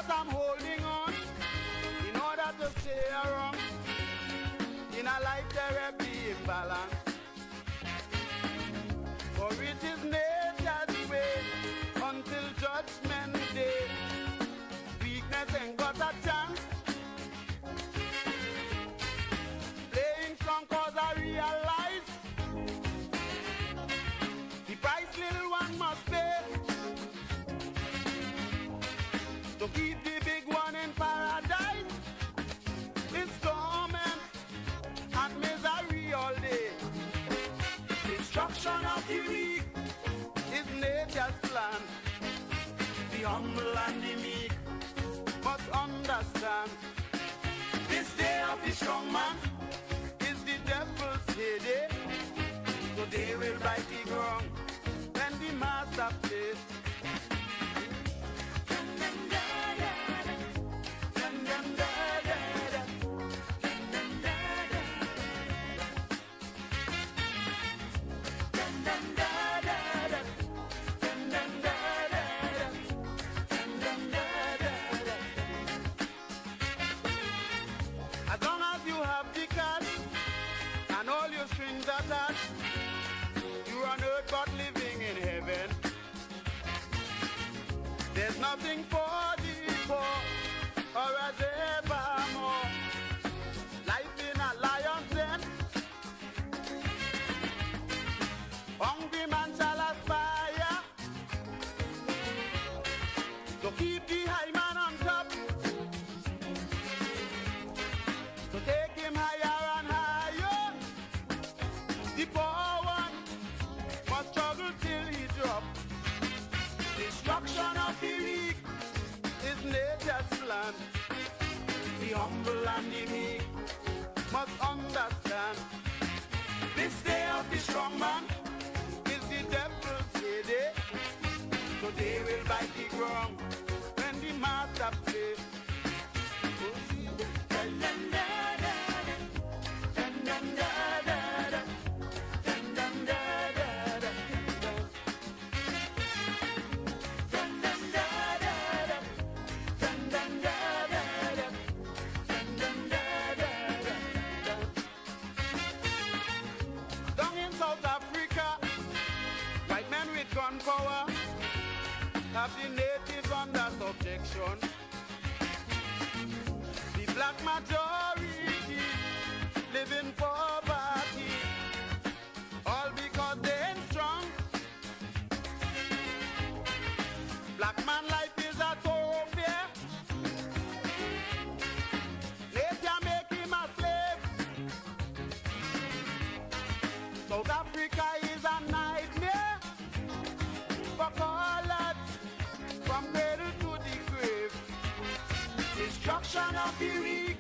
that I'm holding on in order to stay around in a life terribly imbalanced. For it is nature's way until judgment day. Weakness ain't got a chance. Playing strong cause I realize the price little one must pay to keep the big one in paradise. It's torment and misery all day. Destruction of the weak is nature's plan. The humble and the meek must understand. This day of the strong man is the devil's heyday. So they will bite the ground when the master plays. As long as you have the cash and all your strings attached, you're on earth but living in heaven. There's nothing for the poor or as evermore. Life in a lion's den. Hungry man shall aspire to keep the high man on top. To take him higher and higher. The poor one must struggle till he drop. Destruction of the weak is nature's plan. The humble and the meek must understand. This day of the strong man is the devil's heyday. So they will bite the ground when the master plays. Down in South Africa, white men with gun power have the natives under subjection. The black majority live in poverty, all because they ain't strong. Black man life is a thoroughfare. Nature make him a slave. South Africa is a nightmare for colored from cradle to the grave. Destruction of the weak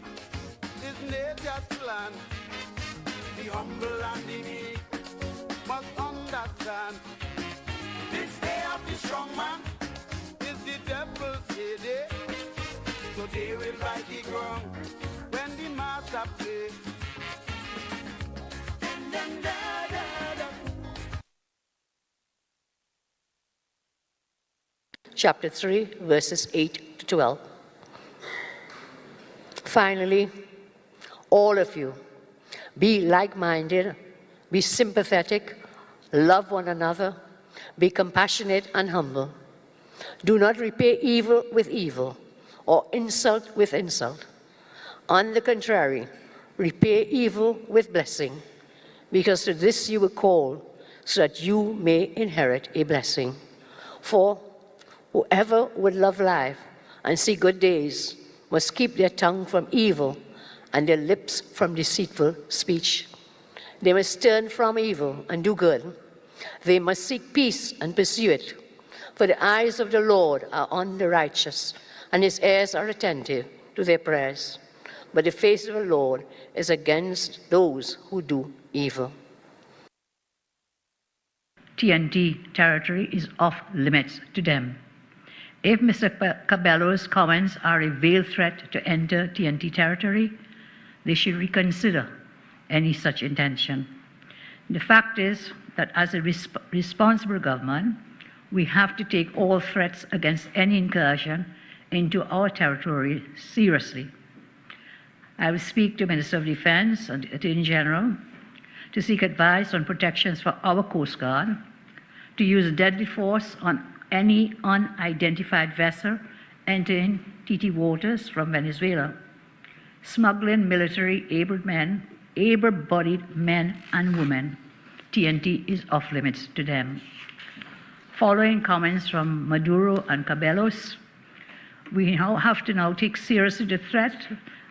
is nature's plan. The humble and the meek must understand. This day of the strong man is the devil's heyday. So they will bite the ground when the master plays. Chapter 3, verses 8 to 12. Finally, all of you, be like-minded, be sympathetic, love one another, be compassionate and humble. Do not repay evil with evil or insult with insult. On the contrary, repay evil with blessing, because to this you were called, so that you may inherit a blessing. For whoever would love life and see good days must keep their tongue from evil and their lips from deceitful speech. They must turn from evil and do good. They must seek peace and pursue it. For the eyes of the Lord are on the righteous, and his ears are attentive to their prayers. But the face of the Lord is against those who do evil. TNT territory is off limits to them. If Mr. Cabello's comments are a veiled threat to enter TNT territory, they should reconsider any such intention. The fact is that as a responsible government, we have to take all threats against any incursion into our territory seriously. I will speak to Minister of Defense and Attorney General to seek advice on protections for our Coast Guard, to use deadly force on any unidentified vessel entering TT waters from Venezuela. Smuggling military able-bodied men and women, TNT is off limits to them. Following comments from Maduro and Cabellos, we now have to take seriously the threat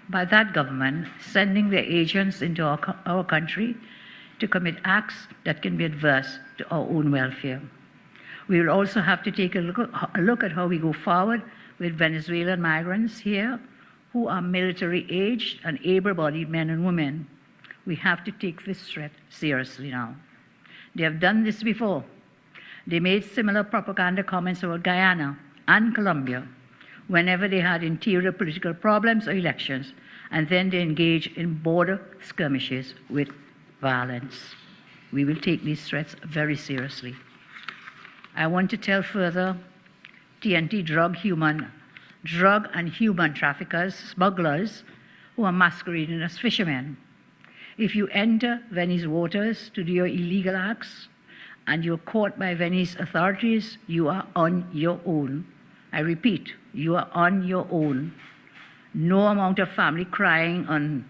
by that government sending their agents into our country to commit acts that can be adverse to our own welfare. We will also have to take a look at how we go forward with Venezuelan migrants here who are military-aged and able-bodied men and women. We have to take this threat seriously now. They have done this before. They made similar propaganda comments about Guyana and Colombia whenever they had interior political problems or elections, and then they engaged in border skirmishes with violence. We will take these threats very seriously. I want to tell further TNT drug and human traffickers, smugglers, who are masquerading as fishermen. If you enter Venice waters to do your illegal acts and you're caught by Venice authorities, you are on your own. I repeat, you are on your own. No amount of family crying on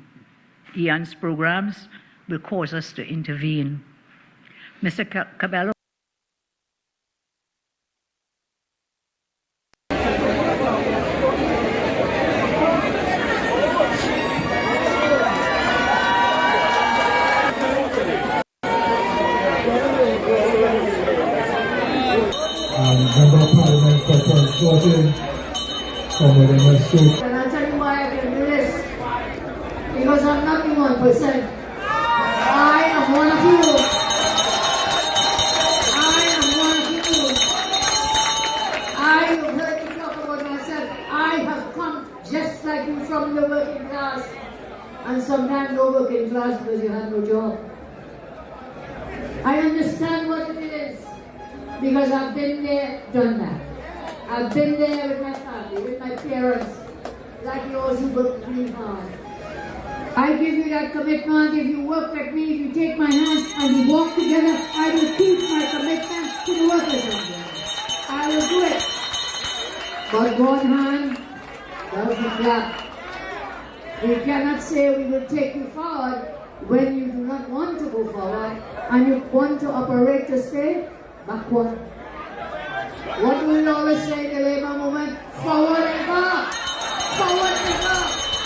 Ian's programs will cause us to intervene. Mr. Cabello. Member of Parliament for Port Georgian, from the Ministry. And I'll tell you why I can do this. Because I'm not the 1%. I am one of you. I am one of you. I have heard you talk about myself. I have come just like you from the working class. And sometimes no working class because you have no job. I understand what it is. Because I've been there, done that. I've been there with my family, with my parents, like yours who worked really hard. I give you that commitment. If you work like me, if you take my hand and we walk together, I will keep my commitment to the workers out there. I will do it. But one hand doesn't clap. We cannot say we will take you forward when you do not want to go forward and you want to operate to stay backward. What do we always say in the labor movement? Forward ever! Forward ever!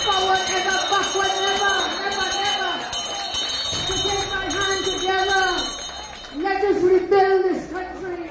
Forward ever! Backward never! Never, never! To take my hand together, let us rebuild this country.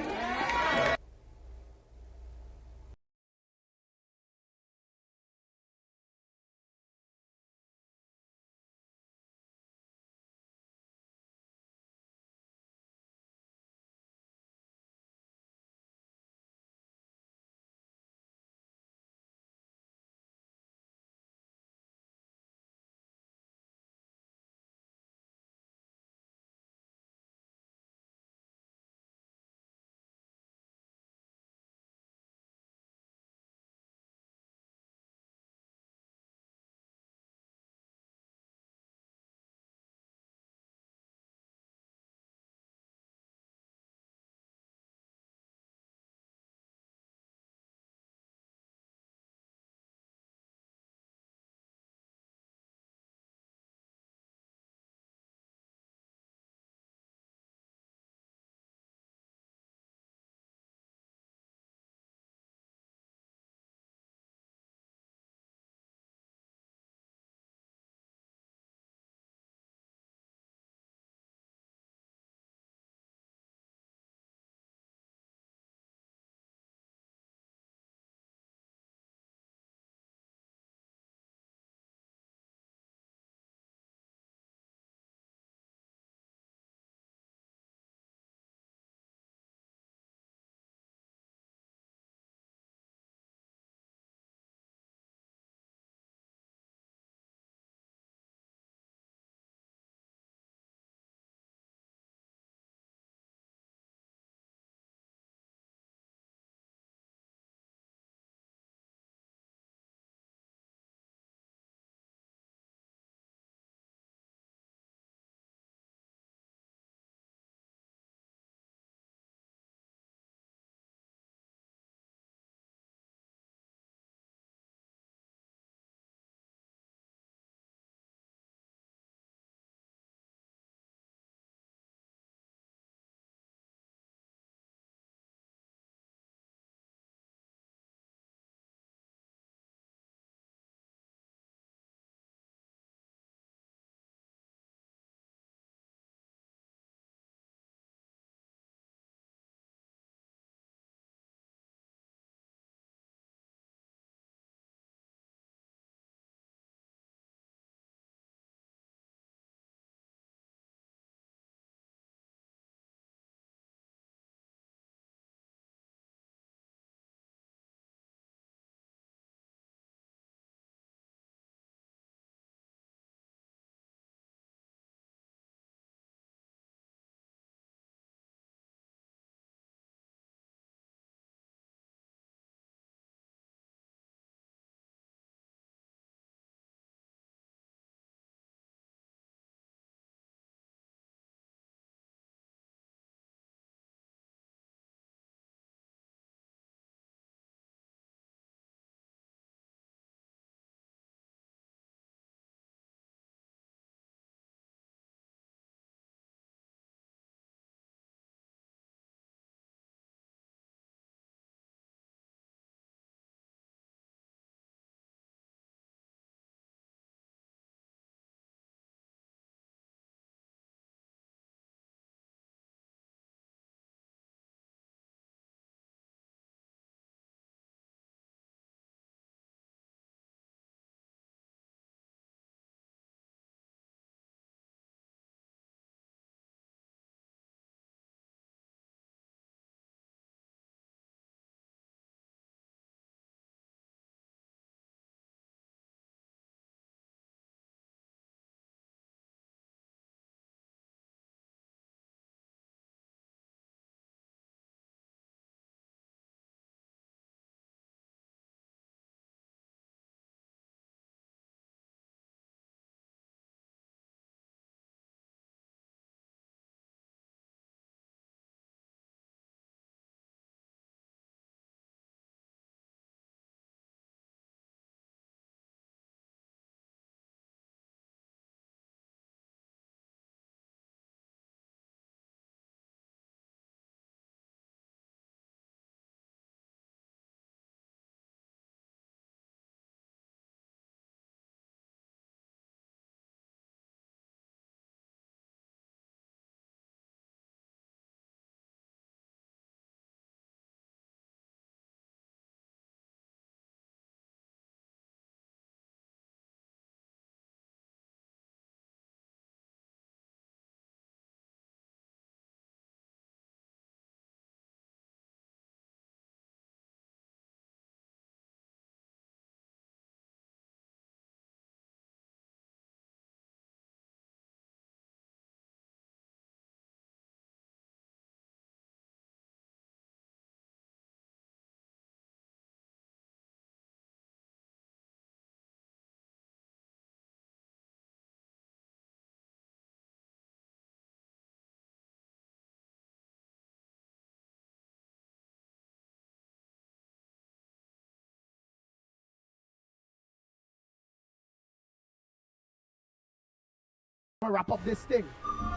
wrap up this thing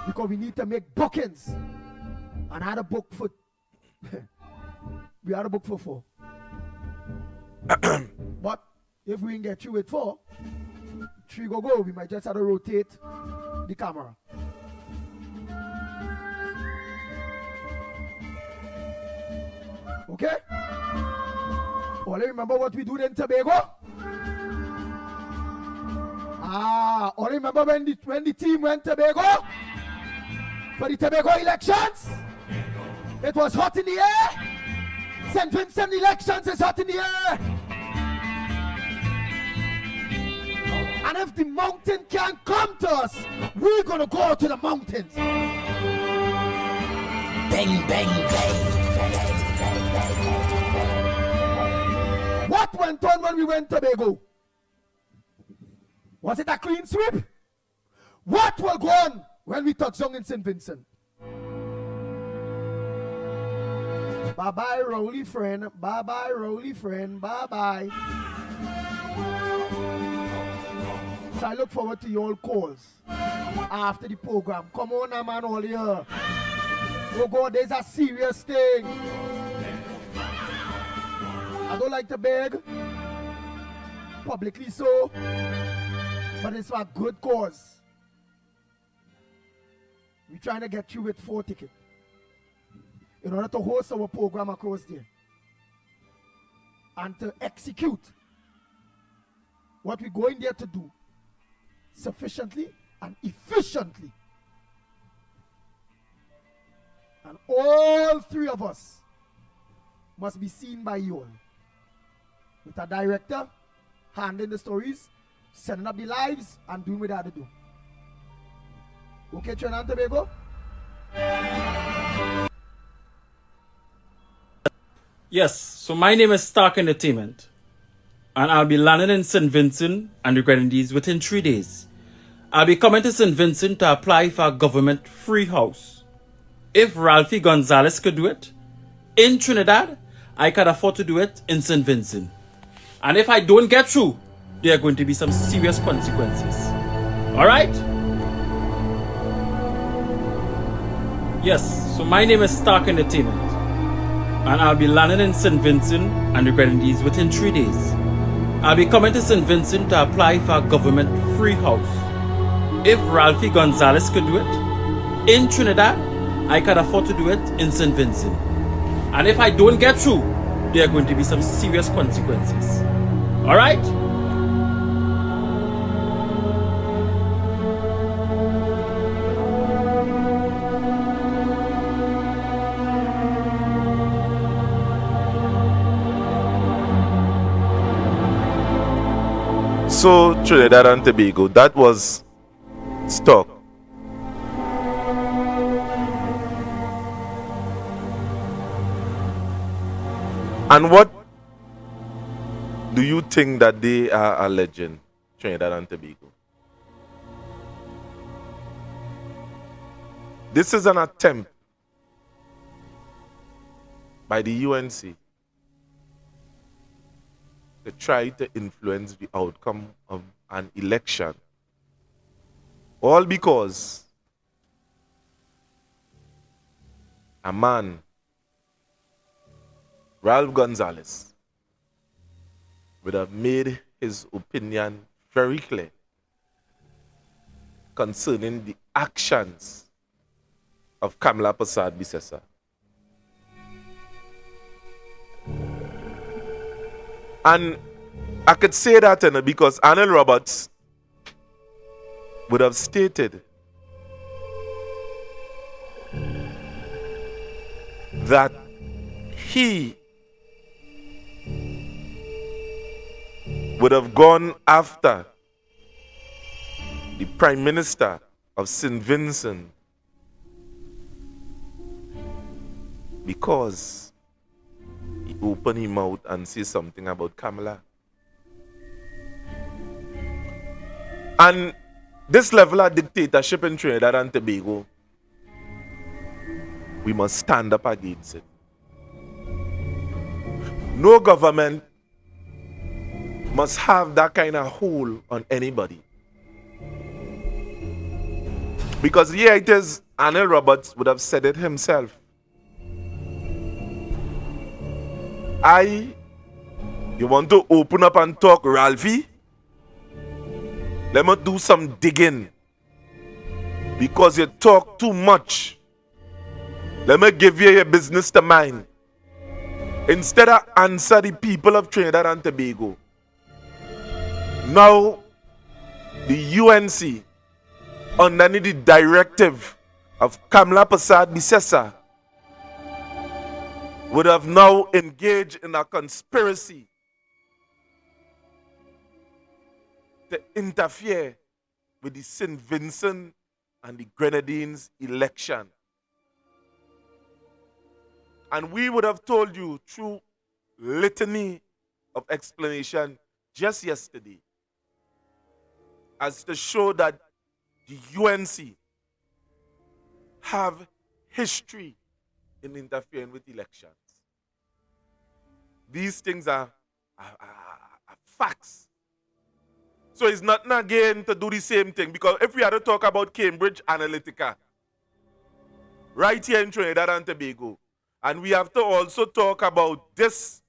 because we need to make bookings. And I had a book for we had a book for 4. But if we can get you with 4, 3 go, we might just have to rotate the camera. Okay? Only remember what we do in Tobago? Only remember when the team went to Tobago? For the Tobago elections? It was hot in the air. St Vincent elections is hot in the air. And if the mountain can't come to us, we're gonna go to the mountains. Bang, bang, bang. What went on when we went to Tobago? Was it a clean sweep? What will go on when we touch down in St Vincent? Bye-bye, Rowley friend. Bye-bye, Rowley friend. Bye-bye. So I look forward to your calls after the program. Come on now, man, all here. Oh God, there's a serious thing. I don't like to beg, publicly so, but it's for a good cause. We're trying to get you with 4 tickets in order to host our program across there and to execute what we're going there to do sufficiently and efficiently. And all 3 of us must be seen by you all. With a director, handling the stories, setting up the lives, and doing what they have to do. Okay, Trinidad and Tobago? Yes, so my name is Stark Entertainment, and I'll be landing in St Vincent and the Grenadines within 3 days. I'll be coming to St Vincent to apply for a government free house. If Ralphie Gonzalez could do it in Trinidad, I can afford to do it in St Vincent. And if I don't get through, there are going to be some serious consequences. Alright? Yes, so my name is Stark Entertainment, and I'll be landing in St Vincent and the Grenadines within 3 days. I'll be coming to St Vincent to apply for a government free house. If Ralphie Gonzalez could do it in Trinidad, I can afford to do it in St Vincent. And if I don't get through, there are going to be some serious consequences. Alright? So Trinidad and Tobago, that was stuck. And what do you think that they are alleging, Trinidad and Tobago? This is an attempt by the UNC to try to influence the outcome of an election. All because a man, Ralph Gonzalez, would have made his opinion very clear concerning the actions of Kamla Bisesa. And I could say that because Anil Roberts would have stated that he would have gone after the Prime Minister of St Vincent because he opened his mouth and said something about Kamla. And this level of dictatorship in Trinidad and Tobago, we must stand up against it. No government must have that kind of hold on anybody. Because here it is, Anil Roberts would have said it himself. You want to open up and talk, Ralphie? Let me do some digging. Because you talk too much. Let me give you your business to mind. Instead of answer the people of Trinidad and Tobago. Now, the UNC, under the directive of Kamla Bisesa, would have now engaged in a conspiracy to interfere with the St Vincent and the Grenadines election. And we would have told you through litany of explanation just yesterday as to show that the UNC have history in interfering with elections. These things are facts. So it's not again to do the same thing, because if we had to talk about Cambridge Analytica, right here in Trinidad and Tobago, and we have to also talk about this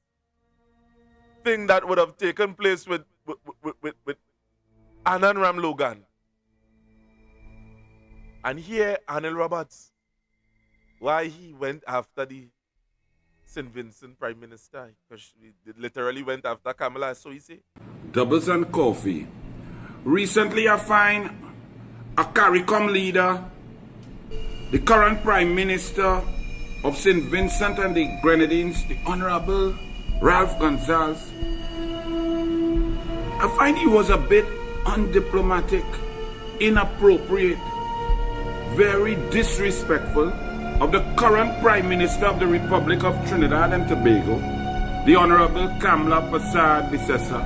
thing that would have taken place with Anand Ram Logan. And here, Anil Roberts, why he went after the St Vincent Prime Minister, because he literally went after Kamla, so he said. Doubles and coffee. Recently, I find a CARICOM leader, the current Prime Minister of St Vincent and the Grenadines, the Honorable Ralph Gonzalez. I find he was a bit undiplomatic, inappropriate, very disrespectful of the current Prime Minister of the Republic of Trinidad and Tobago, the Honorable Kamla Bisesa,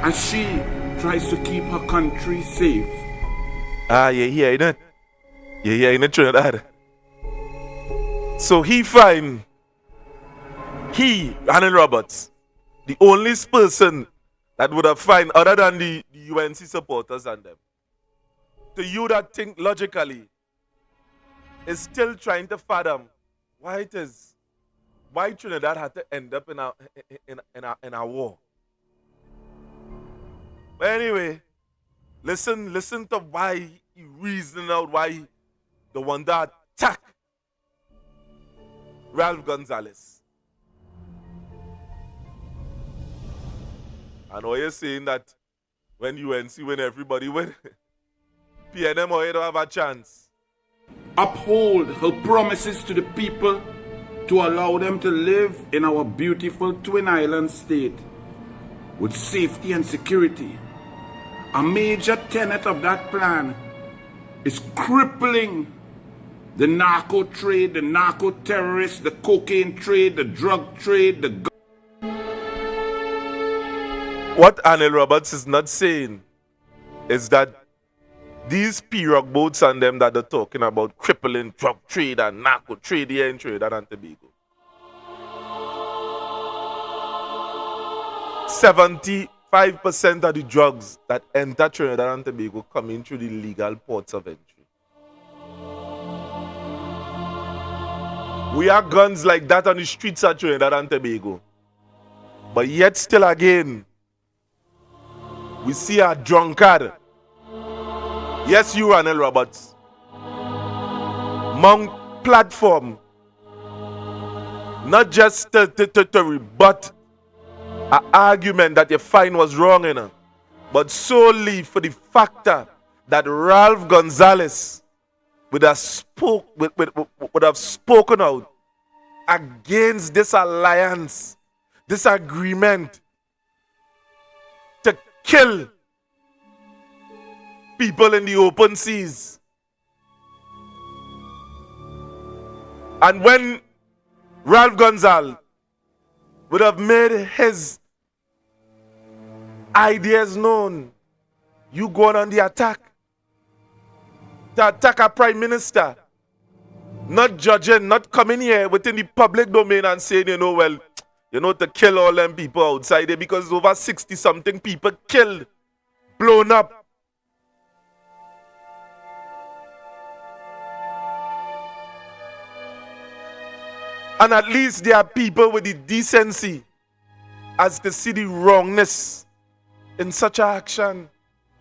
and she tries to keep her country safe. You're hearing it? You're hearing it, Trinidad? So Anil Roberts, the only person that would have found, other than the UNC supporters and them, to you that think logically, is still trying to fathom why Trinidad had to end up in a war. But anyway, listen to why he reasoned out why the one that attacked Ralph Gonzalez. I know you're saying that when UNC win, everybody win. PNM or you don't have a chance. Uphold her promises to the people to allow them to live in our beautiful Twin Island state with safety and security. A major tenet of that plan is crippling the narco trade, the narco terrorists, the cocaine trade, the drug trade, What Anil Roberts is not saying is that these pirogue boats and them that they're talking about crippling drug trade and narco trade here in Trinidad and Tobago. 75% of the drugs that enter Trinidad and Tobago come in through the legal ports of entry. We have guns like that on the streets of Trinidad and Tobago. But yet still again, we see a drunkard. Yes, you, Anil Roberts. Mount platform. Not just to rebut an argument that you find was wrong in her, but solely for the factor that Ralph Gonzalez would have spoken out against this alliance, this agreement to kill people in the open seas. And when Ralph Gonzalez would have made his ideas known, you going on the attack to attack a prime minister, not judging, not coming here within the public domain and saying, to kill all them people outside there, because over 60-something people killed, blown up. And at least there are people with the decency as to see the wrongness in such an action.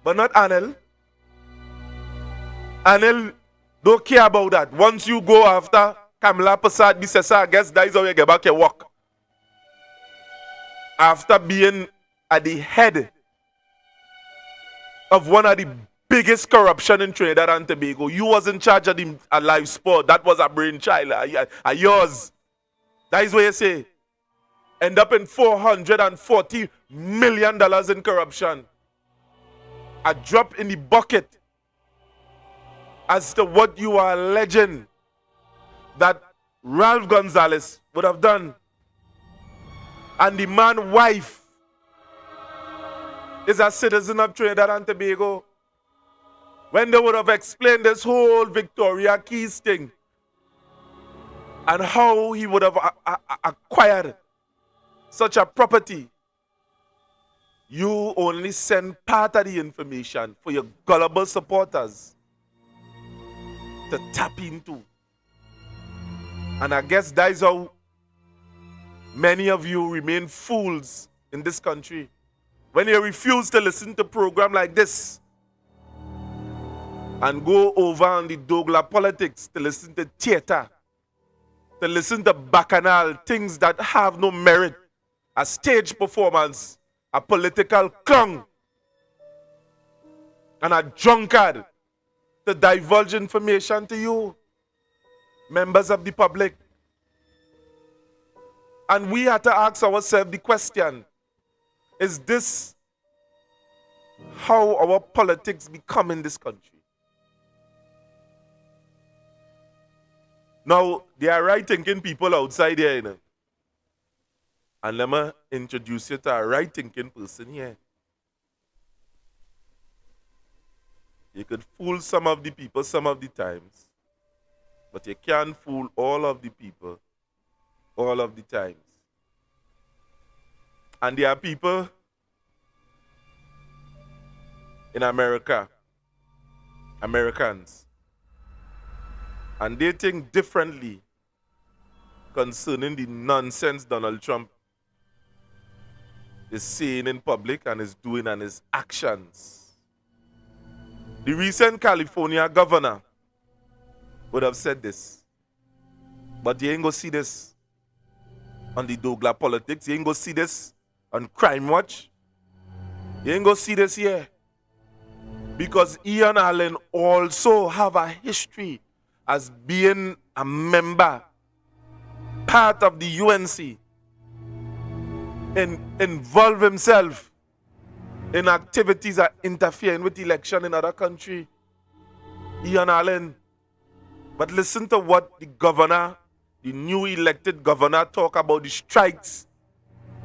But not Anil. Anil don't care about that. Once you go after Kamla Prasad Bisesa, I guess that is how you get back your work. After being at the head of one of the biggest corruption in Trinidad and Tobago, you was in charge of the live sport. That was a brainchild of yours. That is what you say. End up in $440 million in corruption. A drop in the bucket as to what you are alleging that Ralph Gonzalez would have done. And the man's wife is a citizen of Trinidad and Tobago. When they would have explained this whole Victoria Keys thing and how he would have acquired such a property, you only send part of the information for your gullible supporters to tap into. And I guess that is how many of you remain fools in this country. When you refuse to listen to a program like this and go over on the Douglas politics to listen to theater, to listen to bacchanal, things that have no merit, a stage performance, a political clown, and a drunkard to divulge information to you, members of the public. And we have to ask ourselves the question, is this how our politics become in this country? Now, there are right-thinking people outside here, you know. And let me introduce you to a right-thinking person here. You could fool some of the people some of the times, but you can't fool all of the people all of the times. And there are people in America, Americans, and they think differently concerning the nonsense Donald Trump is saying in public and is doing and his actions. The recent California governor would have said this, but you ain't gonna see this on the Douglas politics. You ain't gonna see this on Crime Watch. You ain't gonna see this here. Because Ian Allen also have a history as being a member, part of the UNC, and involve himself in activities that interfering with election in other country. Ian Allen. But listen to what the governor, the new elected governor, talk about the strikes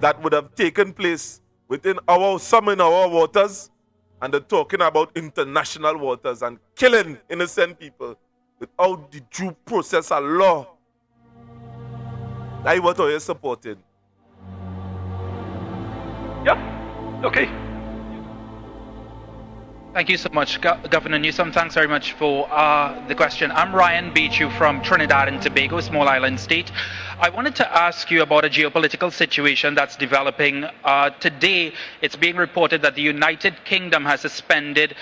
that would have taken place within some in our waters, and they're talking about international waters and killing innocent people without the due process of law. That's what you're supporting. Yeah, okay. Thank you so much, Governor Newsom. Thanks very much for the question. I'm Ryan Beechu from Trinidad and Tobago, a small island state. I wanted to ask you about a geopolitical situation that's developing. Today, it's being reported that the United Kingdom has suspended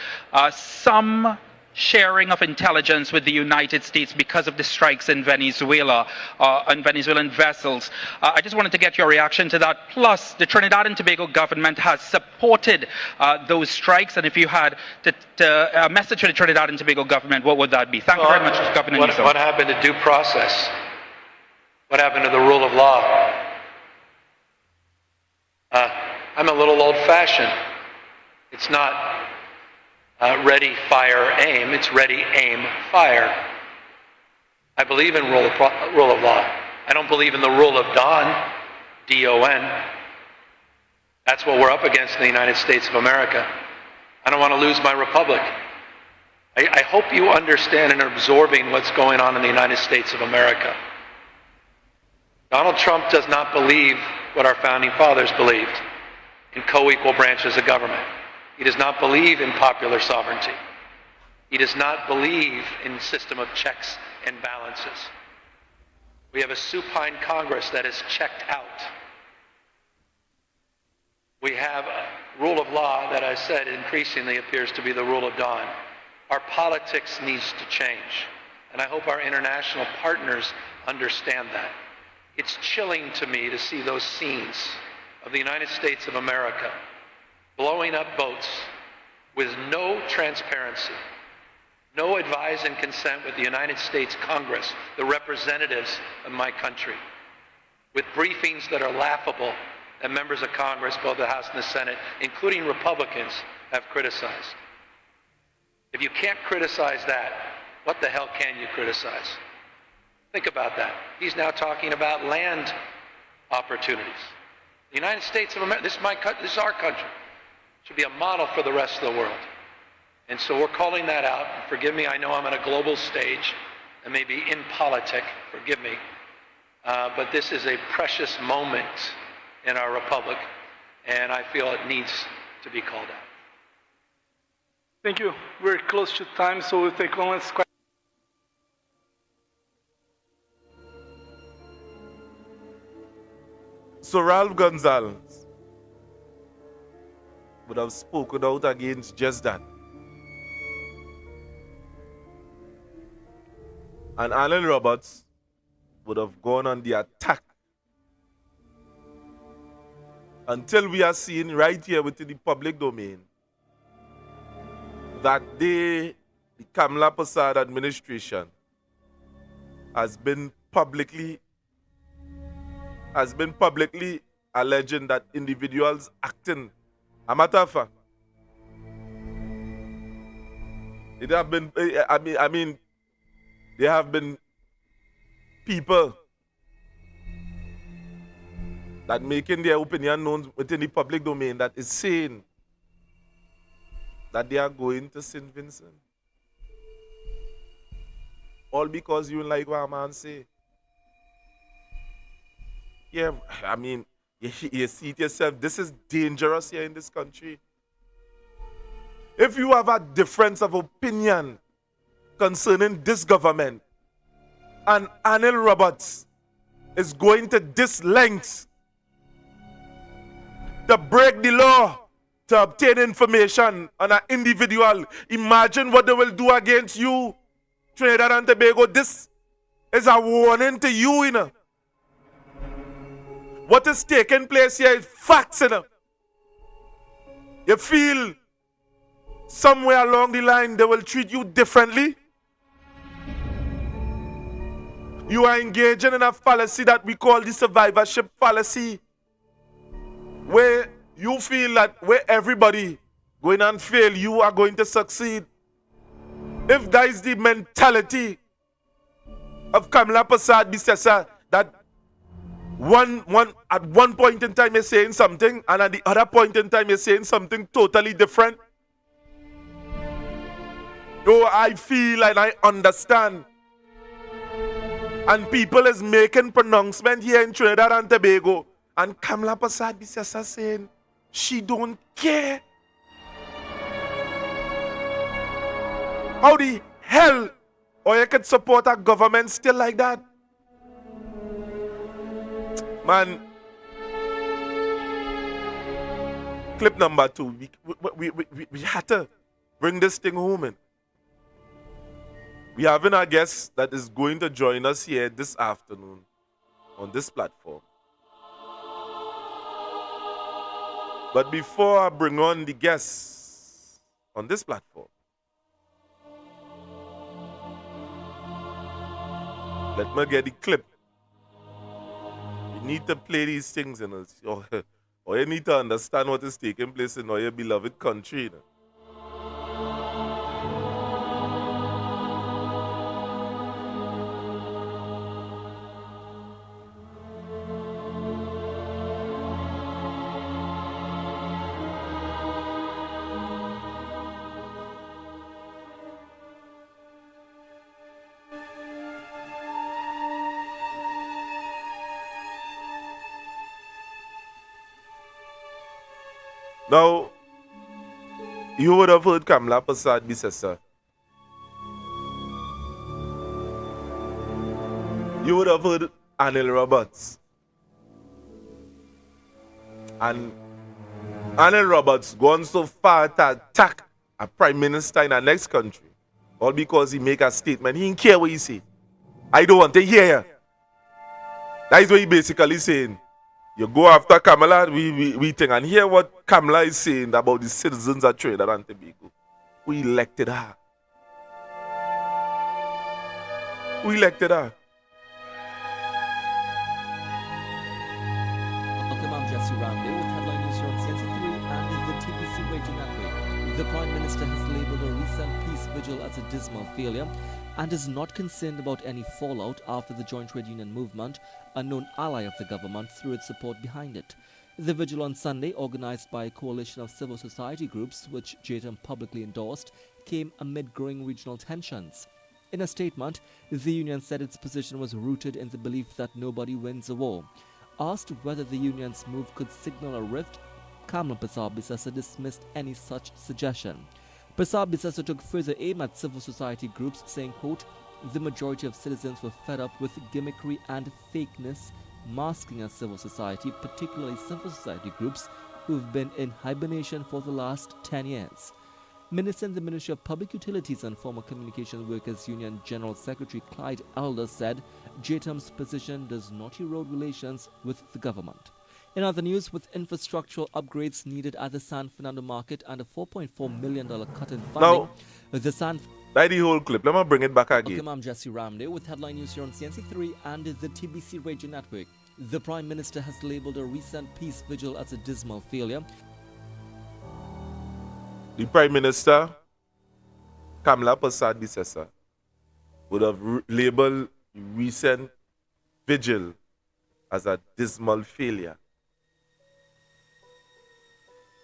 some sharing of intelligence with the United States because of the strikes in Venezuela, on Venezuelan vessels. I just wanted to get your reaction to that. Plus, the Trinidad and Tobago government has supported those strikes, and if you had a message to the Trinidad and Tobago government, what would that be? Thank you very much, Governor Newsom. What happened to due process? What happened to the rule of law? I'm a little old-fashioned. It's not ready, fire, aim. It's ready, aim, fire. I believe in rule of law. I don't believe in the rule of Don, D-O-N. That's what we're up against in the United States of America. I don't want to lose my republic. I hope you understand and are absorbing what's going on in the United States of America. Donald Trump does not believe what our founding fathers believed, in co-equal branches of government. He does not believe in popular sovereignty. He does not believe in a system of checks and balances. We have a supine Congress that is checked out. We have a rule of law that I said increasingly appears to be the rule of dawn. Our politics needs to change, and I hope our international partners understand that. It's chilling to me to see those scenes of the United States of America blowing up boats with no transparency, no advise and consent with the United States Congress, the representatives of my country, with briefings that are laughable that members of Congress, both the House and the Senate, including Republicans, have criticized. If you can't criticize that, what the hell can you criticize? Think about that. He's now talking about land opportunities. The United States of America, this is our country. It should be a model for the rest of the world. And so we're calling that out. Forgive me, I know I'm on a global stage and maybe in politic, forgive me. But this is a precious moment in our republic, and I feel it needs to be called out. Thank you. We're close to time, so we'll take one last question. So Ralph Gonzalez would have spoken out against just that. And Anil Roberts would have gone on the attack until we are seeing right here within the public domain that the Kamla Prasad administration has been publicly alleging that individuals acting. A matter of fact, it have been, I mean, there have been people that making their opinion known within the public domain that is saying that they are going to St Vincent. All because you like what a man say. Yeah, I mean, you see it yourself, this is dangerous here in this country. If you have a difference of opinion concerning this government, and Anil Roberts is going to this length to break the law to obtain information on an individual, imagine what they will do against you, Trinidad and Tobago. This is a warning to you, you know. What is taking place here is facts, you know. You feel somewhere along the line they will treat you differently. You are engaging in a fallacy that we call the survivorship fallacy, where you feel that where everybody going and fail, you are going to succeed. If that is the mentality of Kamla Prasad Bisesa, that at one point in time you're saying something, and at the other point in time you're saying something totally different. Though I feel and I understand, and people is making pronouncement here in Trinidad and Tobago, and Kamla Prasad Bisesa saying she don't care. How the hell or you could support a government still like that? Man, clip number 2. We had to bring this thing home in. We having a guest that is going to join us here this afternoon on this platform. But before I bring on the guests on this platform, let me get the clip. You need to play these things, you know, or you need to understand what is taking place in your beloved country. You know. Now, you would have heard Kamla Prasad Bisesa. You would have heard Anil Roberts. And Anil Roberts gone so far to attack a prime minister in the next country. All because he make a statement. He didn't care what he say. I don't want to hear you. That is what he basically saying. You go after Kamla, we think, and hear what Kamla is saying about the citizens of Trinidad and Tobago. Who elected her? Who elected her? The Prime Minister has labelled a recent peace vigil as a dismal failure and is not concerned about any fallout after the joint trade union movement, a known ally of the government, threw its support behind it. The vigil on Sunday, organised by a coalition of civil society groups, which JTM publicly endorsed, came amid growing regional tensions. In a statement, the union said its position was rooted in the belief that nobody wins a war. Asked whether the union's move could signal a rift, Kamla dismissed any such suggestion. Bissau took further aim at civil society groups, saying, quote, "The majority of citizens were fed up with gimmickry and fakeness masking a civil society, particularly civil society groups who've been in hibernation for the last 10 years. Minister in the Ministry of Public Utilities and former Communications Workers Union General Secretary Clyde Elder said JTM's position does not erode relations with the government. In other news, with infrastructural upgrades needed at the San Fernando market and a $4.4 million cut in funding, the San... That's the whole clip. Let me bring it back again. Okay, I'm Jesse Ramde with headline news here on CNC3 and the TBC Radio Network. The Prime Minister has labelled a recent peace vigil as a dismal failure. The Prime Minister, Kamla Persad, would have labelled the recent vigil as a dismal failure.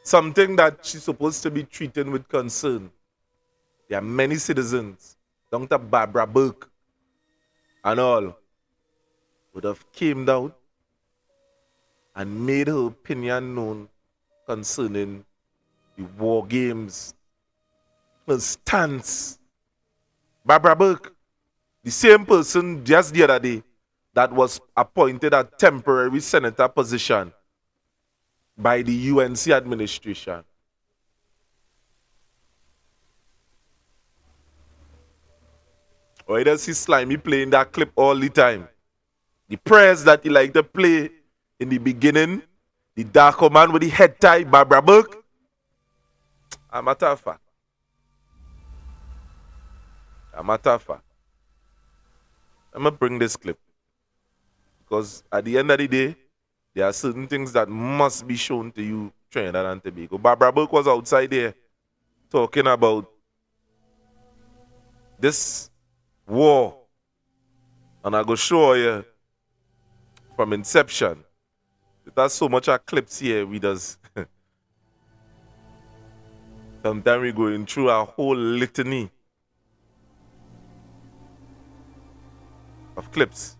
Something that she's supposed to be treating with concern. There are many citizens, down to Barbara Burke and all, would have came down and made her opinion known concerning the war games, her stance. Barbara Burke, the same person just the other day that was appointed a temporary senator position by the UNC administration. Or either see Slimy playing that clip all the time. The prayers that he liked to play in the beginning, the darker man with the head tie, Barbara Burke. A matter of fact. I'm going to bring this clip. Because at the end of the day, there are certain things that must be shown to you, Trinidad and Tobago. Barbara Burke was outside there talking about this war. And I go show you from inception. There's so much of clips here with us. Sometimes we're going through a whole litany of clips.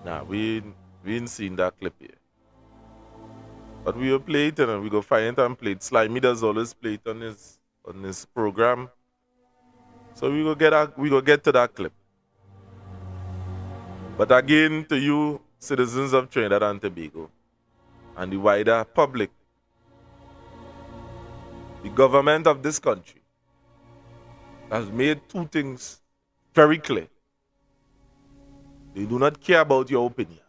Nah, we ain't seen that clip here. But we will play it and we go find it and play it. Slimy does always play it on his program. So we go get to that clip. But again, to you, citizens of Trinidad and Tobago, and the wider public, the government of this country has made two things very clear. They do not care about your opinions.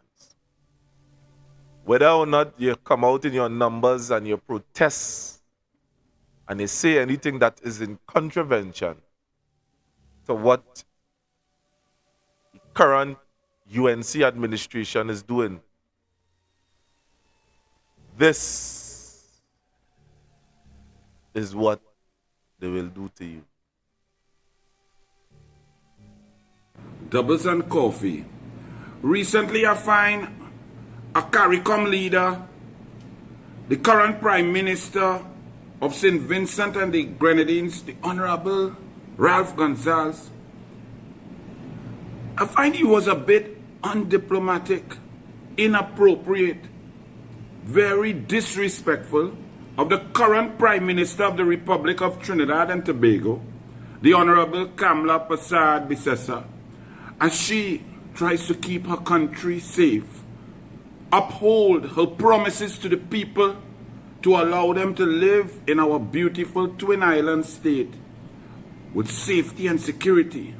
Whether or not you come out in your numbers and your protests and you say anything that is in contravention to what the current UNC administration is doing. This is what they will do to you. Doubles and Coffee, Recently, I find a CARICOM leader, the current Prime Minister of St Vincent and the Grenadines, the Honorable Ralph Gonsalves. I find he was a bit undiplomatic, inappropriate, very disrespectful of the current Prime Minister of the Republic of Trinidad and Tobago, the Honorable Kamla Bissessa, as she tries to keep her country safe, uphold her promises to the people to allow them to live in our beautiful Twin Island state with safety and security.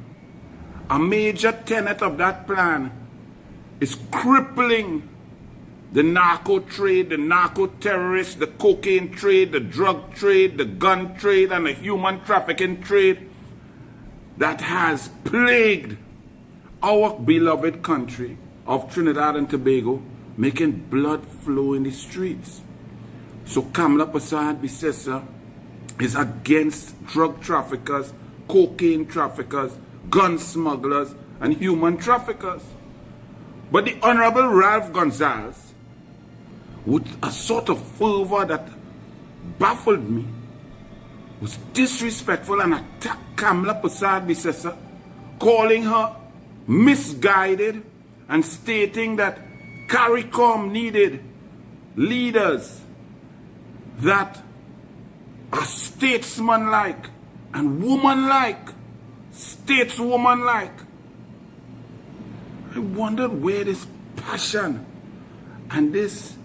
A major tenet of that plan is crippling the narco trade, the narco terrorists, the cocaine trade, the drug trade, the gun trade, and the human trafficking trade that has plagued our beloved country of Trinidad and Tobago, making blood flow in the streets. So Kamla Bissessa is against drug traffickers, cocaine traffickers, gun smugglers, and human traffickers. But the Honorable Ralph Gonsalves, with a sort of fervor that baffled me, was disrespectful and attacked Kamla Bissessa, calling her misguided and stating that CARICOM needed leaders that are statesman-like and woman-like, stateswoman-like. I wondered where this passion and this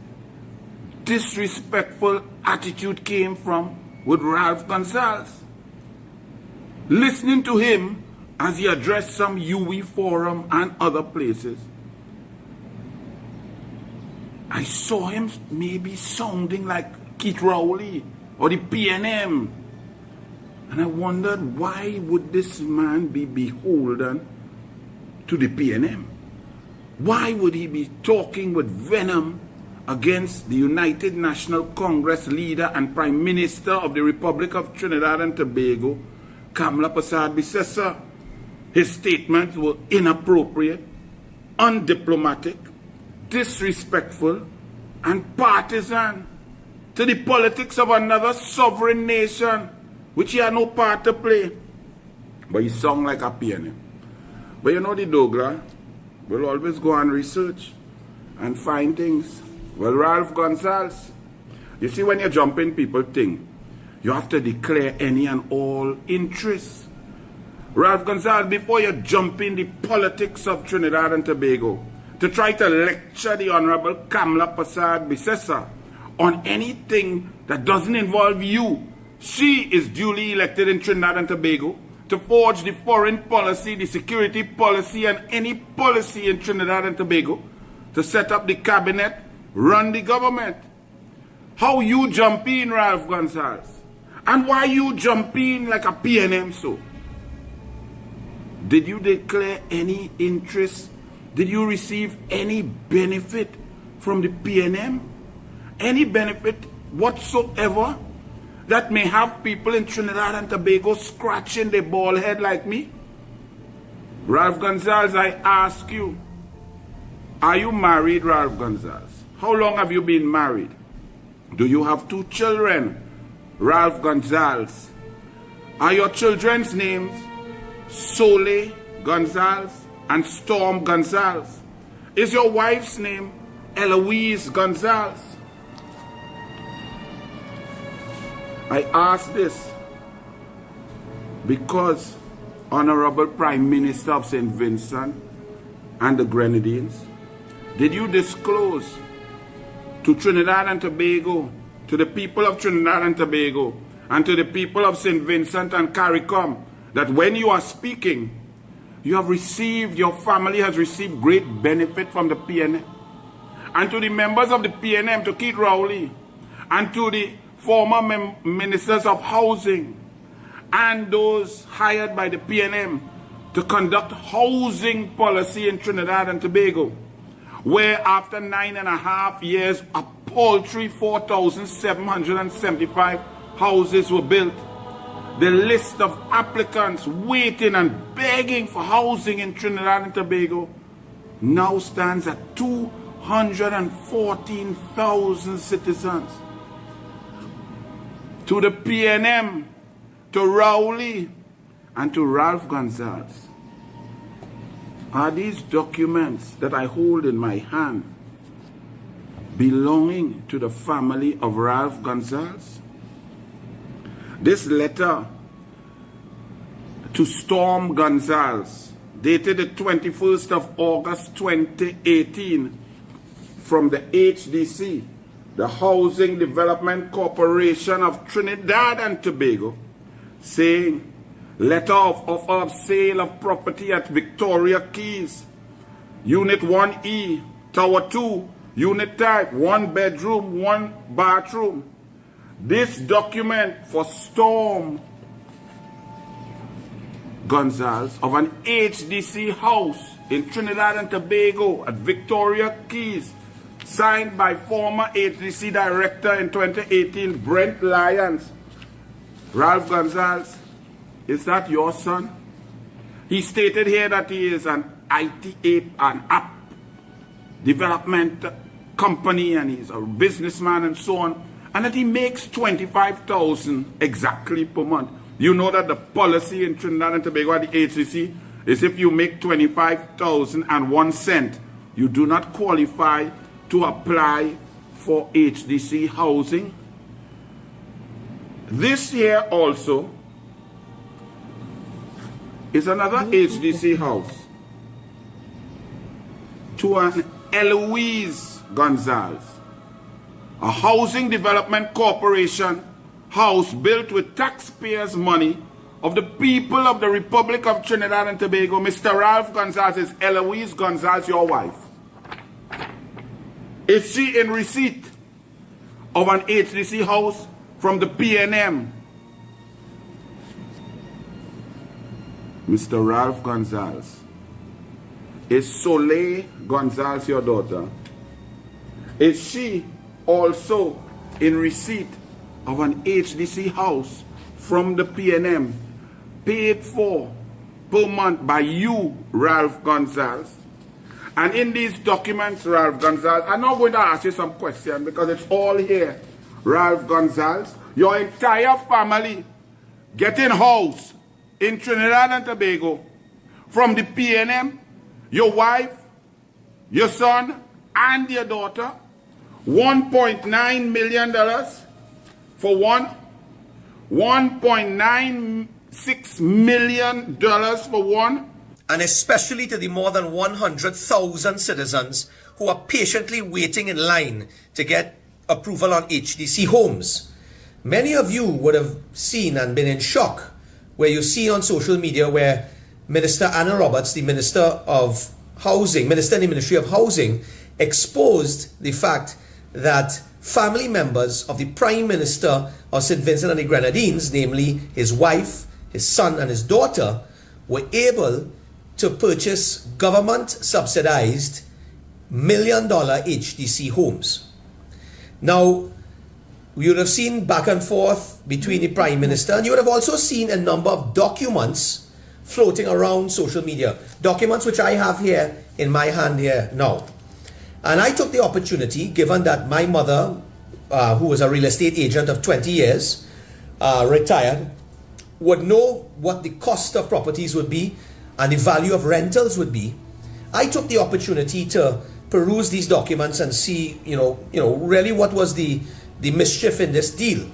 disrespectful attitude came from with Ralph Gonsalves. Listening to him as he addressed some UE forum and other places, I saw him maybe sounding like Keith Rowley or the PNM. And I wondered, why would this man be beholden to the PNM? Why would he be talking with venom against the United National Congress leader and Prime Minister of the Republic of Trinidad and Tobago, Kamla Bissessa? His statements were inappropriate, undiplomatic, disrespectful, and partisan to the politics of another sovereign nation, which he had no part to play. But he sung like a piano. But you know, the Dogra will always go and research and find things. Well, Ralph Gonsalves, you see, when you're jumping, people think you have to declare any and all interests. Ralph Gonsalves, before you jump in the politics of Trinidad and Tobago to try to lecture the Honorable Kamla Bissessa on anything that doesn't involve you, she is duly elected in Trinidad and Tobago to forge the foreign policy, the security policy, and any policy in Trinidad and Tobago, to set up the cabinet, run the government. How you jump in, Ralph Gonsalves? And why you jump in like a PNM so? Did you declare any interest? Did you receive any benefit from the PNM? Any benefit whatsoever that may have people in Trinidad and Tobago scratching their bald head like me? Ralph Gonsalves, I ask you, are you married, Ralph Gonsalves? How long have you been married? Do you have 2 children, Ralph Gonsalves? Are your children's names Sole Gonsalves and Storm Gonsalves? Is your wife's name Eloise Gonsalves? I ask this because Honorable Prime Minister of St Vincent and the Grenadines, did you disclose to Trinidad and Tobago, to the people of Trinidad and Tobago, and to the people of St Vincent and CARICOM, that when you are speaking, you have received, your family has received great benefit from the PNM? And to the members of the PNM, to Keith Rowley, and to the former ministers of housing, and those hired by the PNM to conduct housing policy in Trinidad and Tobago, where after 9.5 years, a paltry 4,775 houses were built. The list of applicants waiting and begging for housing in Trinidad and Tobago now stands at 214,000 citizens. To the PNM, to Rowley, and to Ralph Gonzalez. Are these documents that I hold in my hand belonging to the family of Ralph Gonzalez? This letter to Storm Gonzalez, dated the 21st of August 2018, from the HDC, the Housing Development Corporation of Trinidad and Tobago, saying, letter of offer of sale of property at Victoria Keys, Unit 1E, Tower 2, Unit Type, 1 bedroom, 1 bathroom. This document for Storm Gonzalez of an HDC house in Trinidad and Tobago at Victoria Keys, signed by former HDC Director in 2018, Brent Lyons. Ralph Gonzalez, is that your son? He stated here that he is an an app development company, and he's a businessman and so on, and that he makes $25,000 exactly per month. You know that the policy in Trinidad and Tobago at the HDC is if you make $25,001, you do not qualify to apply for HDC housing. This here also is another HDC house to an Eloise Gonzalez, a housing development corporation house built with taxpayers' money of the people of the Republic of Trinidad and Tobago. Mr. Ralph Gonzalez, is Eloise Gonzalez your wife? Is she in receipt of an HDC house from the PNM? Mr. Ralph Gonzalez, is Soleil Gonzalez your daughter? Is she also in receipt of an HDC house from the PNM, paid for per month by you, Ralph Gonzalez? And in these documents, Ralph Gonzalez, I'm not going to ask you some questions because it's all here. Ralph Gonzalez, your entire family getting house in Trinidad and Tobago from the PNM, your wife, your son, and your daughter, $1.9 million for one, $1.96 million for one. And especially to the more than 100,000 citizens who are patiently waiting in line to get approval on HDC homes. Many of you would have seen and been in shock where you see on social media where Minister Anil Roberts, the Minister of Housing, Minister in the Ministry of Housing, exposed the fact that family members of the Prime Minister of St Vincent and the Grenadines, namely his wife, his son and his daughter, were able to purchase government-subsidized $1 million HDC homes. Now, you would have seen back and forth between the Prime Minister, and you would have also seen a number of documents floating around social media. Documents which I have here in my hand here now. And I took the opportunity, given that my mother, who was a real estate agent of 20 years, retired, would know what the cost of properties would be and the value of rentals would be. I took the opportunity to peruse these documents and see, really what was the mischief in this deal.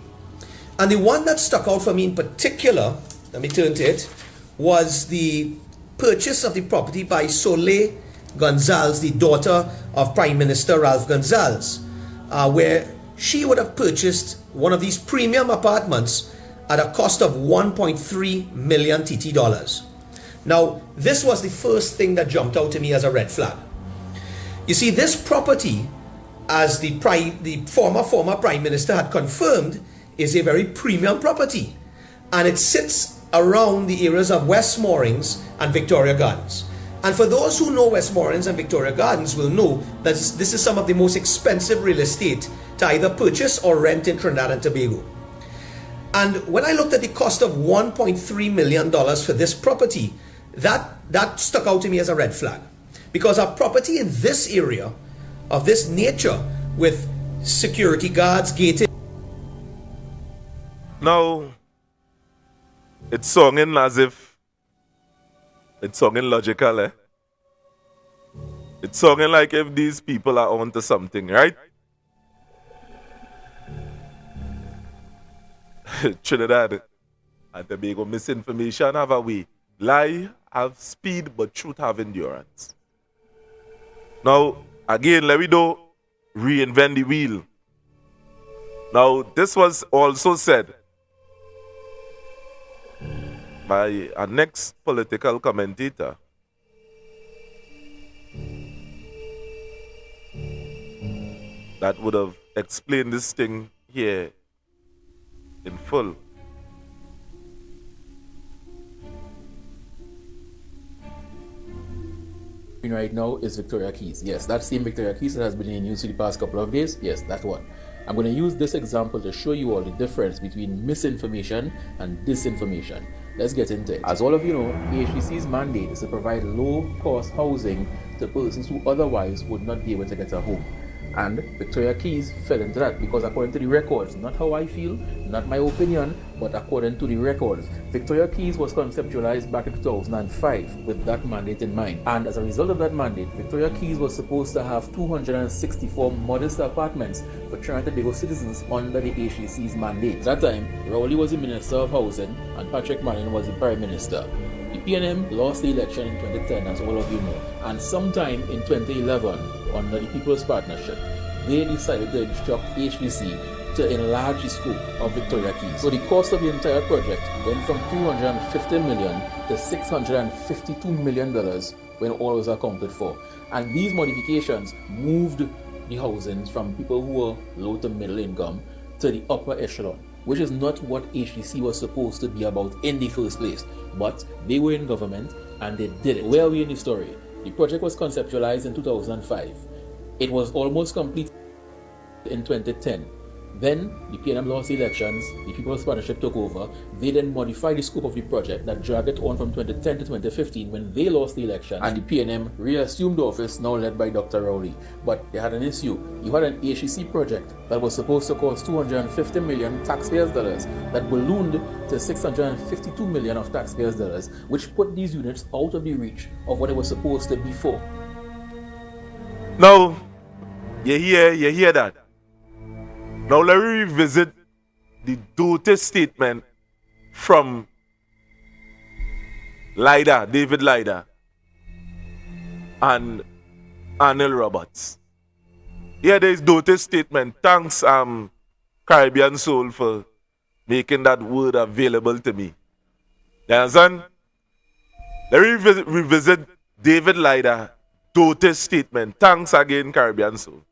And the one that stuck out for me in particular, let me turn to it, was the purchase of the property by Soleil Gonzalez, the daughter of Prime Minister Ralph Gonzalez, where she would have purchased one of these premium apartments at a cost of 1.3 million TT dollars. Now, this was the first thing that jumped out to me as a red flag. You see, this property, as the former Prime Minister had confirmed, is a very premium property. And it sits around the areas of West Moorings and Victoria Gardens. And for those who know West Moorings and Victoria Gardens will know that this is some of the most expensive real estate to either purchase or rent in Trinidad and Tobago. And when I looked at the cost of $1.3 million for this property, that stuck out to me as a red flag. because our property in this area of this nature with security guards gated. Now, it's sounding as if it's sounding logical, eh? It's sounding like if these people are onto something, right? Trinidad and Tobago misinformation have a way. Lie have speed, but truth have endurance. Now, again, let me do reinvent the wheel. Now, this was also said by our next political commentator. That would have explained this thing here in full. Right now is Victoria Keys. Yes, that same Victoria Keys that has been in news for the past couple of days. Yes, that one. I'm going to use this example to show you all the difference between misinformation and disinformation. Let's get into it. As all of you know, AHDC's mandate is to provide low-cost housing to persons who otherwise would not be able to get a home. And Victoria Keys fell into that because according to the records, not how I feel, not my opinion, but according to the records, Victoria Keys was conceptualized back in 2005 with that mandate in mind. And as a result of that mandate, Victoria Keys was supposed to have 264 modest apartments for Trinidad and Tobago citizens under the AHDC's mandate. At that time, Rowley was the Minister of Housing and Patrick Manning was the Prime Minister. The PNM lost the election in 2010, as all of you know, and sometime in 2011, under the People's Partnership, they decided to instruct HDC to enlarge the scope of Victoria Keys. So the cost of the entire project went from $250 million to $652 million when all was accounted for. And these modifications moved the housings from people who were low to middle income to the upper echelon, which is not what HDC was supposed to be about in the first place. But they were in government and they did it. Where are we in the story? The project was conceptualized in 2005. It was almost complete in 2010. Then the PNM lost the elections, the People's Partnership took over. They then modified the scope of the project that dragged it on from 2010 to 2015 when they lost the election, and the PNM reassumed office, now led by Dr. Rowley. But they had an issue. You had an HEC project that was supposed to cost $250 million taxpayers' dollars that ballooned to $652 million of taxpayers' dollars, which put these units out of the reach of what it was supposed to be for. Now, you hear that? Now let me revisit the Doty statement from David Lyda and Anil Roberts. Here there is Doty's statement. Thanks Caribbean Soul for making that word available to me. You understand? Let me revisit David Lyda, Doty's statement. Thanks again, Caribbean Soul.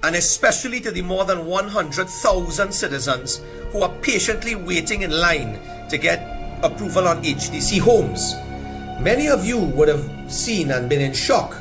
And especially to the more than 100,000 citizens who are patiently waiting in line to get approval on HDC homes. Many of you would have seen and been in shock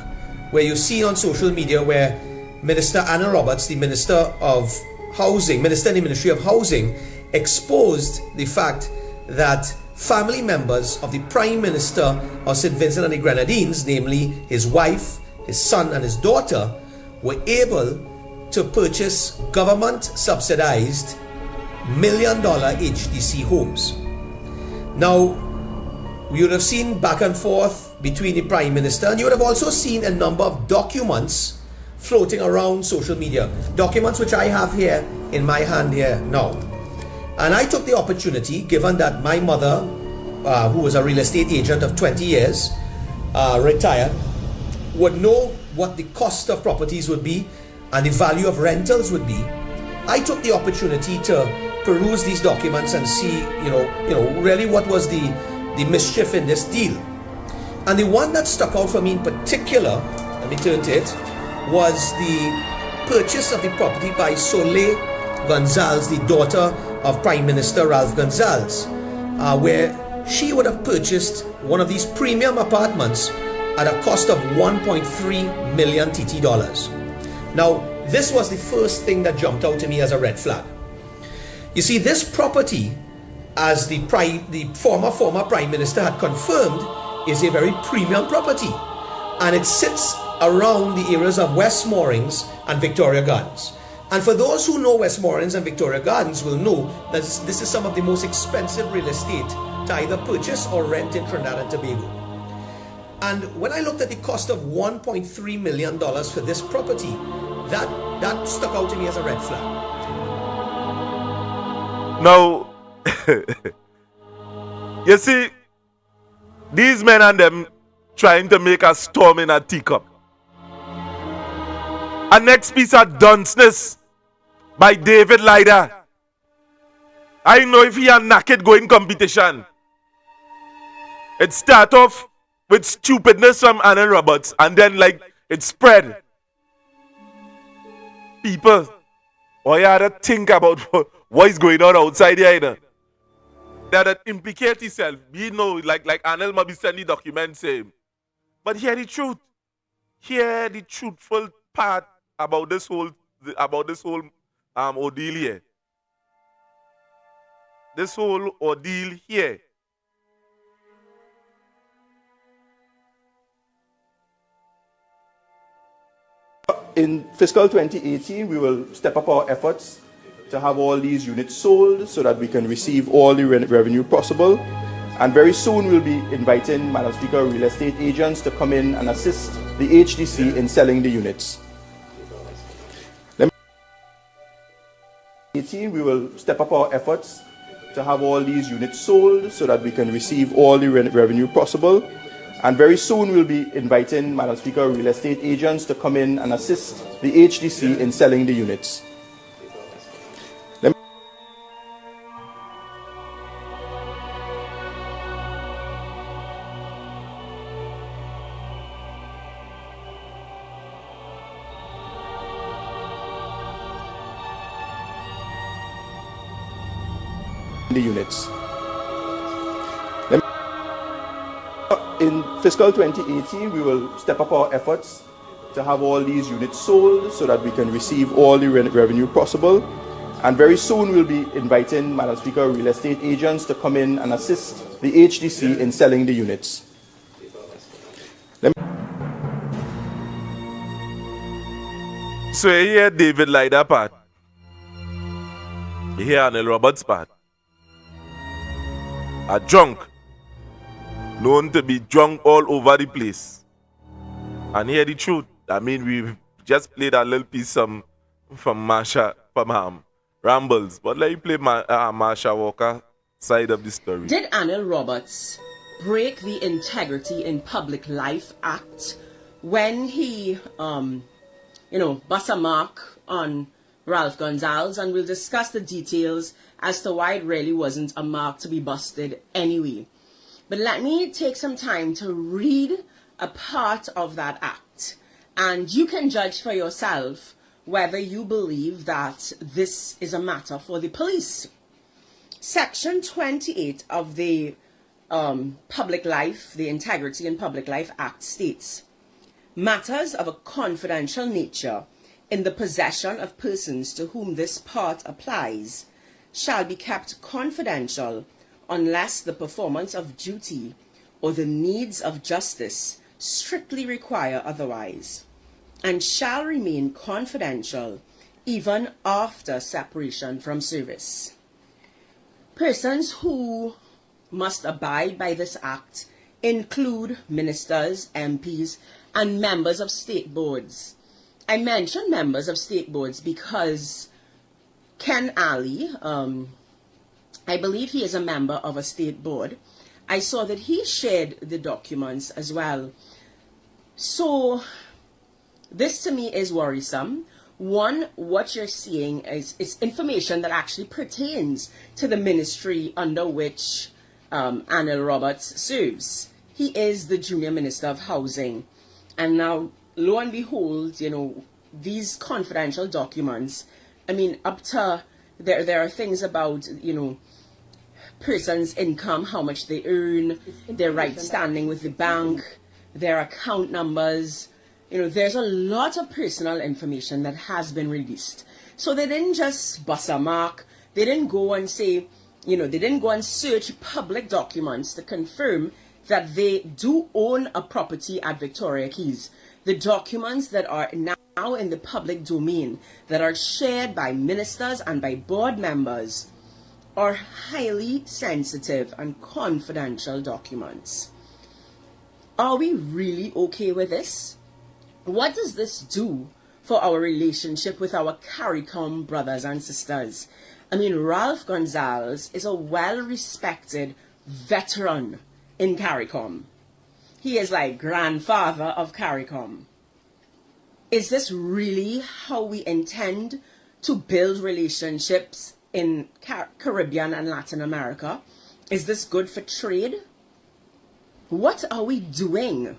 where you see on social media where Minister Anil Roberts, the Minister of Housing, Minister in the Ministry of Housing, exposed the fact that family members of the Prime Minister of St Vincent and the Grenadines, namely his wife, his son and his daughter, were able to purchase government-subsidized $1 million HDC homes. Now, you would have seen back and forth between the Prime Minister, and you would have also seen a number of documents floating around social media. Documents which I have here in my hand here now. And I took the opportunity, given that my mother, who was a real estate agent of 20 years, retired, would know what the cost of properties would be and the value of rentals would be. I took the opportunity to peruse these documents and see, really what was the mischief in this deal. And the one that stuck out for me in particular, let me turn to it, was the purchase of the property by Soleil Gonzalez, the daughter of Prime Minister Ralph Gonzalez, where she would have purchased one of these premium apartments at a cost of 1.3 million TT dollars. Now, this was the first thing that jumped out to me as a red flag. You see, this property, as the former Prime Minister had confirmed, is a very premium property, and it sits around the areas of West Moorings and Victoria Gardens. And for those who know West Moorings and Victoria Gardens will know that this is some of the most expensive real estate to either purchase or rent in Trinidad and Tobago. And when I looked at the cost of $1.3 million for this property, that stuck out to me as a red flag. Now, you see, these men and them trying to make a storm in a teacup. A next piece of dunceness by David Lyda. I know if he a naked going competition. It start off with stupidness from Anil Roberts, and then like it spread. People, all you had to think about what is going on outside here, you know. That implicate itself. You know, like Anil might be sending documents saying. But hear the truth. Hear the truthful part about this whole ordeal here. This whole ordeal here. In fiscal 2018, we will step up our efforts to have all these units sold so that we can receive all the revenue possible. And very soon we'll be inviting, Madam Speaker, real estate agents to come in and assist the HDC in selling the units. We will step up our efforts to have all these units sold so that we can receive all the revenue possible. And very soon we'll be inviting, Madam Speaker, real estate agents to come in and assist the HDC in selling the units. In fiscal 2018, we will step up our efforts to have all these units sold so that we can receive all the revenue possible. And very soon we'll be inviting, Madam Speaker, real estate agents to come in and assist the HDC in selling the units. So you hear David Lyda part. You hear Anil Roberts part. A drunk. Known to be drunk all over the place. And hear the truth. I mean, we just played a little piece from Marsha, from Rambles. But let me play Marsha Walker side of the story. Did Anil Roberts break the Integrity in Public Life Act when he, bust a mark on Ralph Gonzalez? And we'll discuss the details as to why it really wasn't a mark to be busted anyway. But let me take some time to read a part of that act. And you can judge for yourself whether you believe that this is a matter for the police. Section 28 of the Public Life, the Integrity in Public Life Act states, matters of a confidential nature in the possession of persons to whom this part applies shall be kept confidential unless the performance of duty or the needs of justice strictly require otherwise, and shall remain confidential even after separation from service. Persons who must abide by this act include ministers, MPs, and members of state boards. I mention members of state boards because Ken Ali, I believe he is a member of a state board. I saw that he shared the documents as well. So this to me is worrisome. One, what you're seeing is information that actually pertains to the ministry under which Anil Roberts serves. He is the Junior Minister of Housing. And now, lo and behold, these confidential documents, up to, there are things about, person's income, how much they earn, their right standing with the bank, their account numbers. There's a lot of personal information that has been released. So they didn't just bust a mark. They didn't go and say, they didn't go and search public documents to confirm that they do own a property at Victoria Keys. The documents that are now in the public domain, that are shared by ministers and by board members, are highly sensitive and confidential documents. Are we really okay with this? What does this do for our relationship with our CARICOM brothers and sisters? I mean, Ralph Gonzalez is a well-respected veteran in CARICOM. He is like grandfather of CARICOM. Is this really how we intend to build relationships in Caribbean and Latin America? Is this good for trade? What are we doing?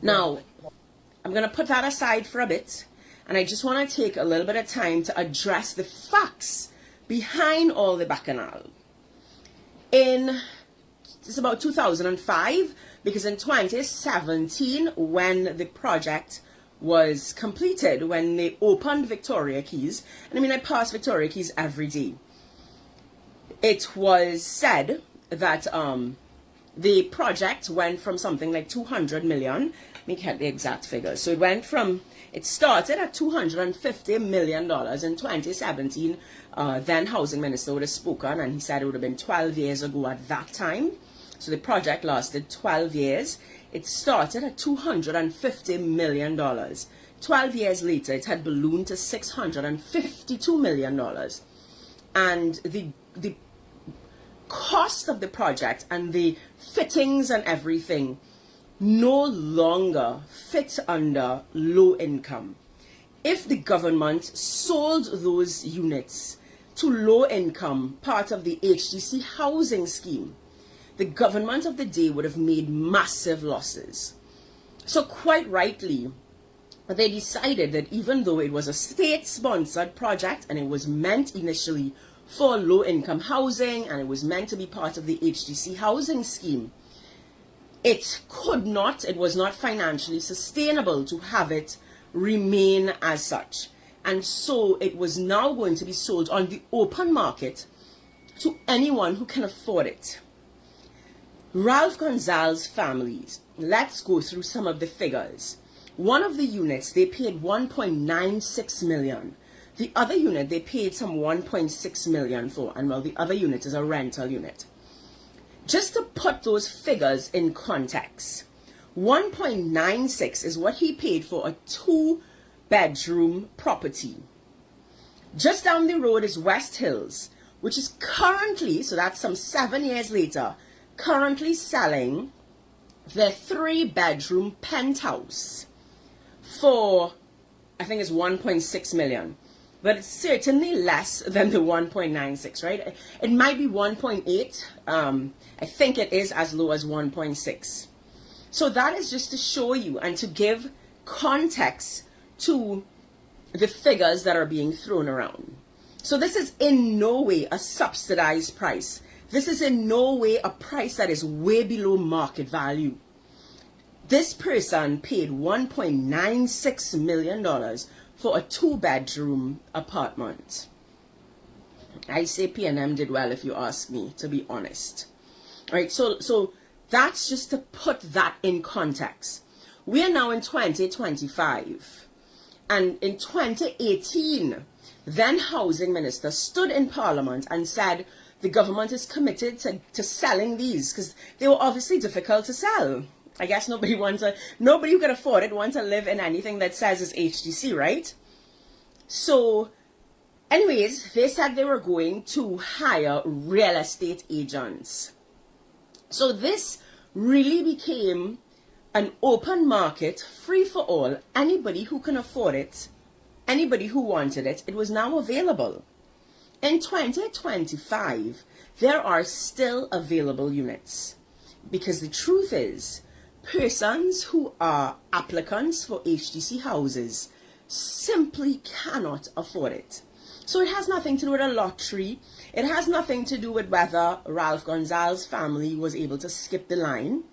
Now, I'm going to put that aside for a bit, and I just want to take a little bit of time to address the facts behind all the bacchanal. It's about 2005, because in 2017, when the project was completed, when they opened Victoria Keys, and I mean, I pass Victoria Keys every day, it was said that the project went from something like 200 million, let me get the exact figures, so it started at $250 million in 2017. Then Housing Minister would have spoken, and he said it would have been 12 years ago at that time. So the project lasted 12 years. It started at $250 million. 12 years later, it had ballooned to $652 million. And the cost of the project and the fittings and everything no longer fit under low income. If the government sold those units to low income, part of the HDC housing scheme, the government of the day would have made massive losses. So quite rightly, they decided that even though it was a state-sponsored project and it was meant initially for low-income housing and it was meant to be part of the HDC housing scheme, it was not financially sustainable to have it remain as such. And so it was now going to be sold on the open market to anyone who can afford it. Ralph Gonzalez families, let's go through some of the figures. One of the units, they paid 1.96 million. The other unit, they paid some 1.6 million for, and well, the other unit is a rental unit. Just to put those figures in context, 1.96 is what he paid for a 2-bedroom property. Just down the road is West Hills, which is currently, so that's some 7 years later, currently selling their 3-bedroom penthouse for, I think it's 1.6 million. But it's certainly less than the 1.96, right? It might be 1.8. I think it is as low as 1.6. So that is just to show you and to give context to the figures that are being thrown around. So this is in no way a subsidized price. This is in no way a price that is way below market value. This person paid $1.96 million for a 2-bedroom apartment. I say P&M did well, if you ask me, to be honest. All right, so that's just to put that in context. We are now in 2025. And in 2018, then Housing Minister stood in Parliament and said the government is committed to selling these because they were obviously difficult to sell. I guess nobody who can afford it wants to live in anything that says it's HDC, right? So, anyways, they said they were going to hire real estate agents. So this really became an open market, free for all. Anybody who can afford it, anybody who wanted it, it was now available. In 2025, there are still available units. Because the truth is, persons who are applicants for HDC houses simply cannot afford it. So it has nothing to do with a lottery. It has nothing to do with whether Ralph Gonzalez's family was able to skip the line.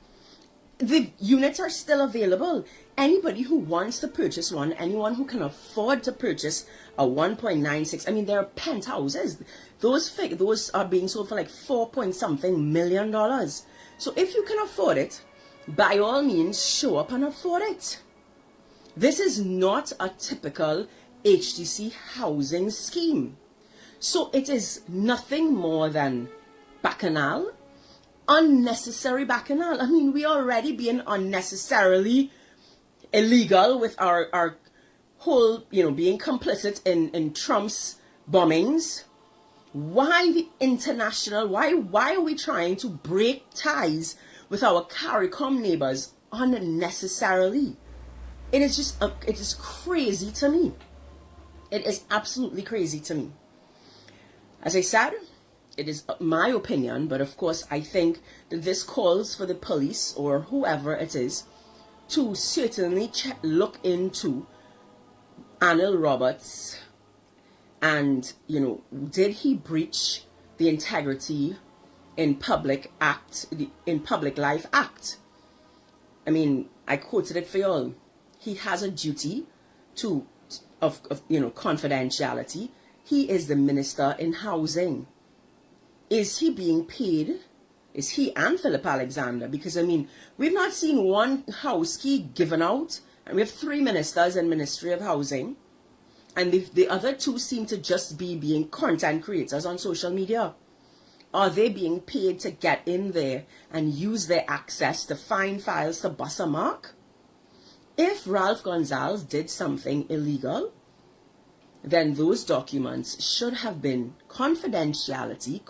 The units are still available. Anybody who wants to purchase one, anyone who can afford to purchase a 1.96, I mean, there are penthouses. Those are being sold for like $4 point something million. So if you can afford it, by all means, show up and afford it. This is not a typical HDC housing scheme. So it is nothing more than bacchanal, unnecessary bacchanal. I mean, we are already being unnecessarily illegal with our whole, being complicit in Trump's bombings. Why the international, why are we trying to break ties with our CARICOM neighbors unnecessarily? It is crazy to me. It is absolutely crazy to me. As I said, it is my opinion, but of course I think that this calls for the police or whoever it is to certainly look into Anil Roberts and, did he breach the Integrity in Public Life Act? I mean, I quoted it for y'all. He has a duty of confidentiality. He is the Minister in Housing. Is he being paid? Is he and Philip Alexander? Because, I mean, we've not seen one house key given out. And we have 3 ministers in Ministry of Housing. And the other 2 seem to just be being content creators on social media. Are they being paid to get in there and use their access to find files to bust a mark? If Ralph Gonzalez did something illegal, then those documents should have been confidentially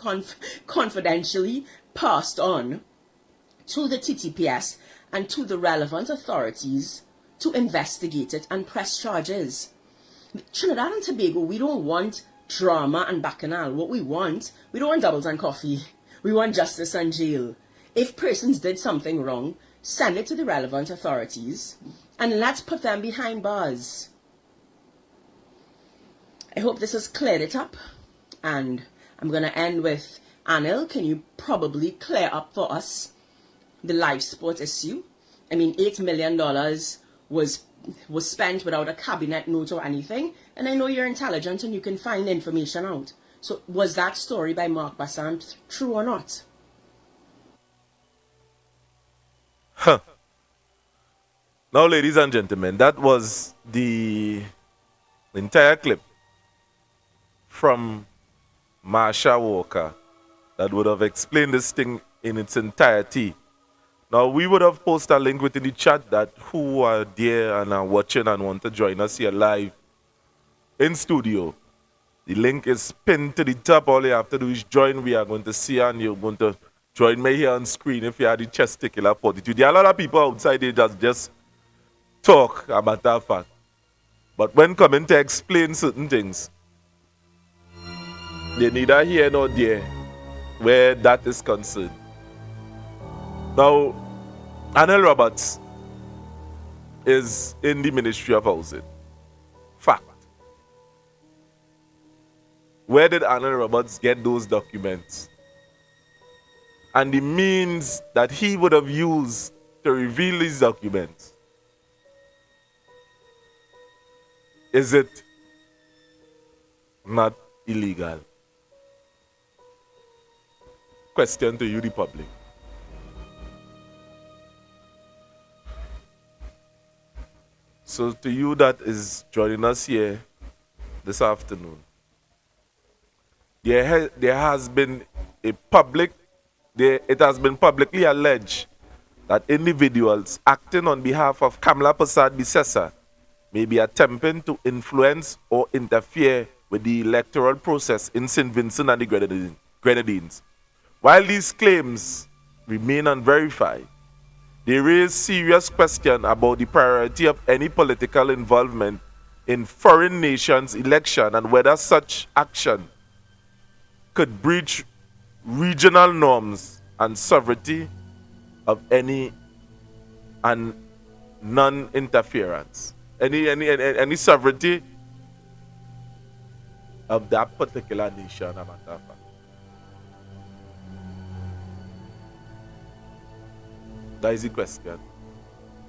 passed on to the TTPS and to the relevant authorities to investigate it and press charges. Trinidad and Tobago, we don't want drama and bacchanal. What we don't want doubles and coffee. We want justice and jail. If persons did something wrong, send it to the relevant authorities and let's put them behind bars. I hope this has cleared it up, and I'm going to end with Anil. Can you probably clear up for us the live sport issue? I mean, $8 million was spent without a cabinet note or anything, and I know you're intelligent and you can find information out. So was that story by Mark Bassant true or not? Now, ladies and gentlemen, that was the entire clip from Marsha Walker that would have explained this thing in its entirety. Now, we would have posted a link within the chat that who are there and are watching and want to join us here live in studio. The link is pinned to the top. All you have to do is join. We are going to see and you're going to join me here on screen if you have the testicular fortitude. There are a lot of people outside there that just talk, a matter of fact. But when coming to explain certain things, they neither here nor there where that is concerned. Now, Anil Roberts is in the Ministry of Housing. Fact. Where did Anil Roberts get those documents? And the means that he would have used to reveal these documents. Is it not illegal? Question to you, the public. So to you that is joining us here this afternoon, it has been publicly alleged that individuals acting on behalf of Kamla Prasad Bisesa may be attempting to influence or interfere with the electoral process in St Vincent and the Grenadines. While these claims remain unverified, they raise serious questions about the priority of any political involvement in foreign nations' election and whether such action could breach regional norms and sovereignty of any and non-interference. Any sovereignty of that particular nation, a matter of fact. That is the question.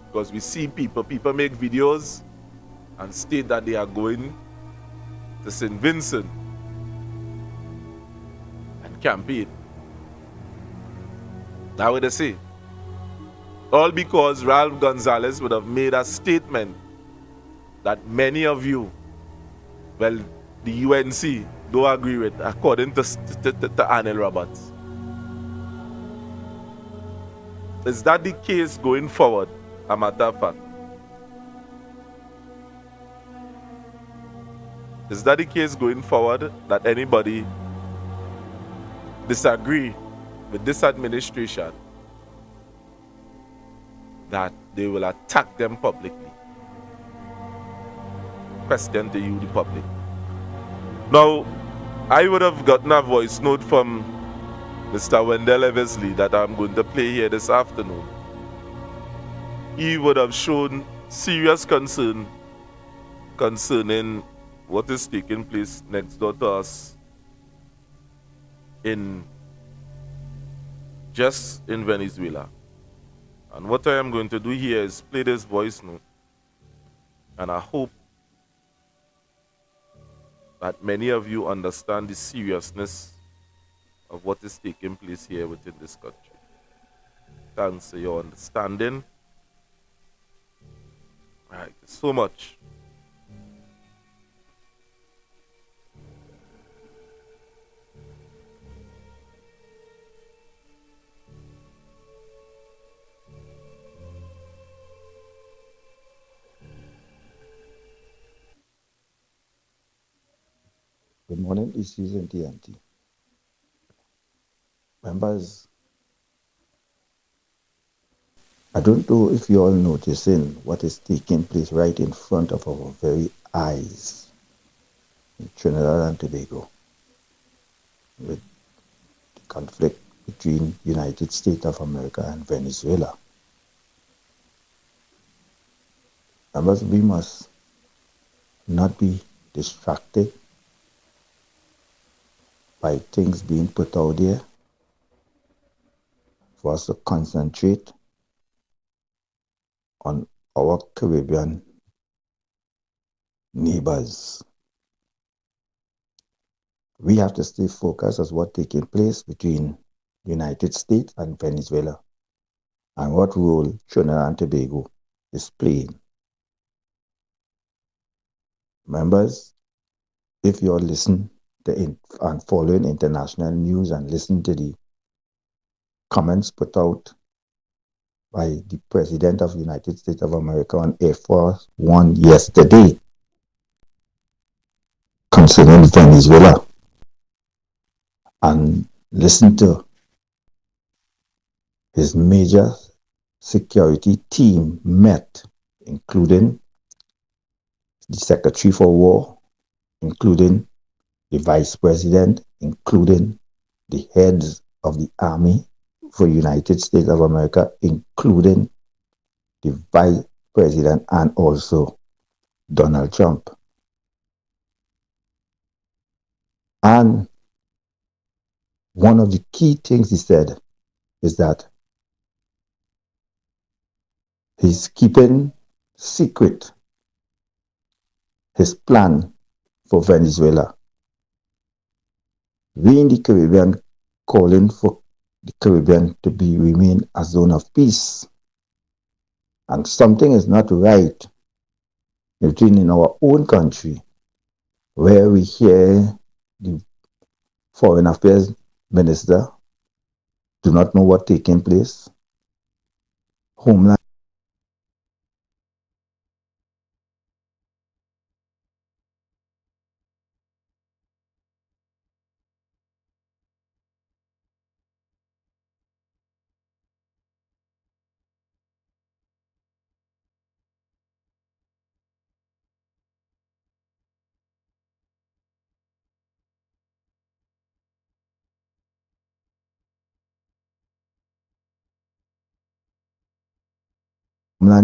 Because we see people make videos and state that they are going to St. Vincent and campaign. That's what they say. All because Ralph Gonzalez would have made a statement that many of you, well, the UNC, don't agree with, according to Anil Roberts. Is that the case going forward, a matter of fact? Is that the case going forward, that anybody disagree with this administration, that they will attack them publicly? Question to you, the public. Now, I would have gotten a voice note from Mr. Wendell Eversley that I'm going to play here this afternoon. He would have shown serious concern concerning what is taking place next door to us in Venezuela. And what I am going to do here is play this voice note, and I hope that many of you understand the seriousness of what is taking place here within this country. Thanks for your understanding. All right, so much. Good morning, ECs and TNT. Members, I don't know if you all noticing what is taking place right in front of our very eyes in Trinidad and Tobago with the conflict between United States of America and Venezuela. Members, we must not be distracted by things being put out there, for us to concentrate on our Caribbean neighbors. We have to stay focused on what's taking place between the United States and Venezuela and what role Trinidad and Tobago is playing. Members, if you all listen and following international news and listen to the comments put out by the President of the United States of America on Air Force One yesterday concerning Venezuela, and listen to his major security team met, including the Secretary for War, including the Vice President, including the heads of the Army for United States of America, including the Vice President and also Donald Trump. And one of the key things he said is that he's keeping secret his plan for Venezuela. We in the Caribbean calling for the Caribbean to remain a zone of peace. And something is not right in our own country, where we hear the Foreign Affairs Minister do not know what's taking place. Homeland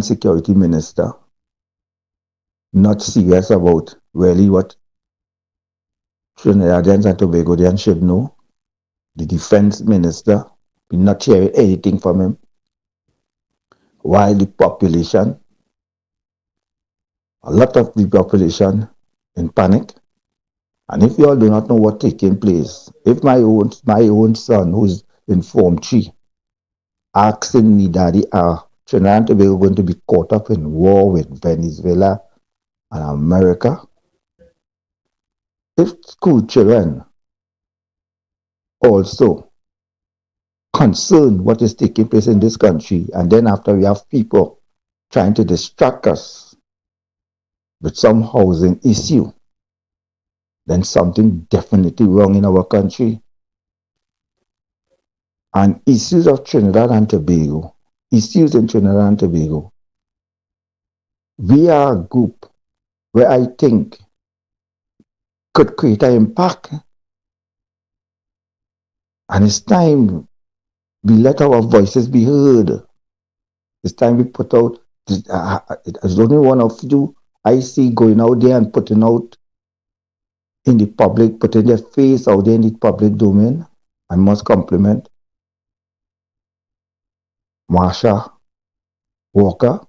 Security Minister not serious about really what Trinidadians and Tobagonians should know. The Defense Minister not hearing anything from him, while the population, a lot of the population in panic. And if you all do not know what's taking place, if my own son who's in Form 3 asking me, Daddy, Trinidad and Tobago going to be caught up in war with Venezuela and America? If school children also concerned what is taking place in this country, and then after we have people trying to distract us with some housing issue, then something definitely wrong in our country. And issues in Trinidad and Tobago, we are a group where I think could create an impact. And it's time we let our voices be heard. It's time we put out, as only one of you I see going out there and putting out in the public, putting their face out there in the public domain. I must compliment Marsha Walker,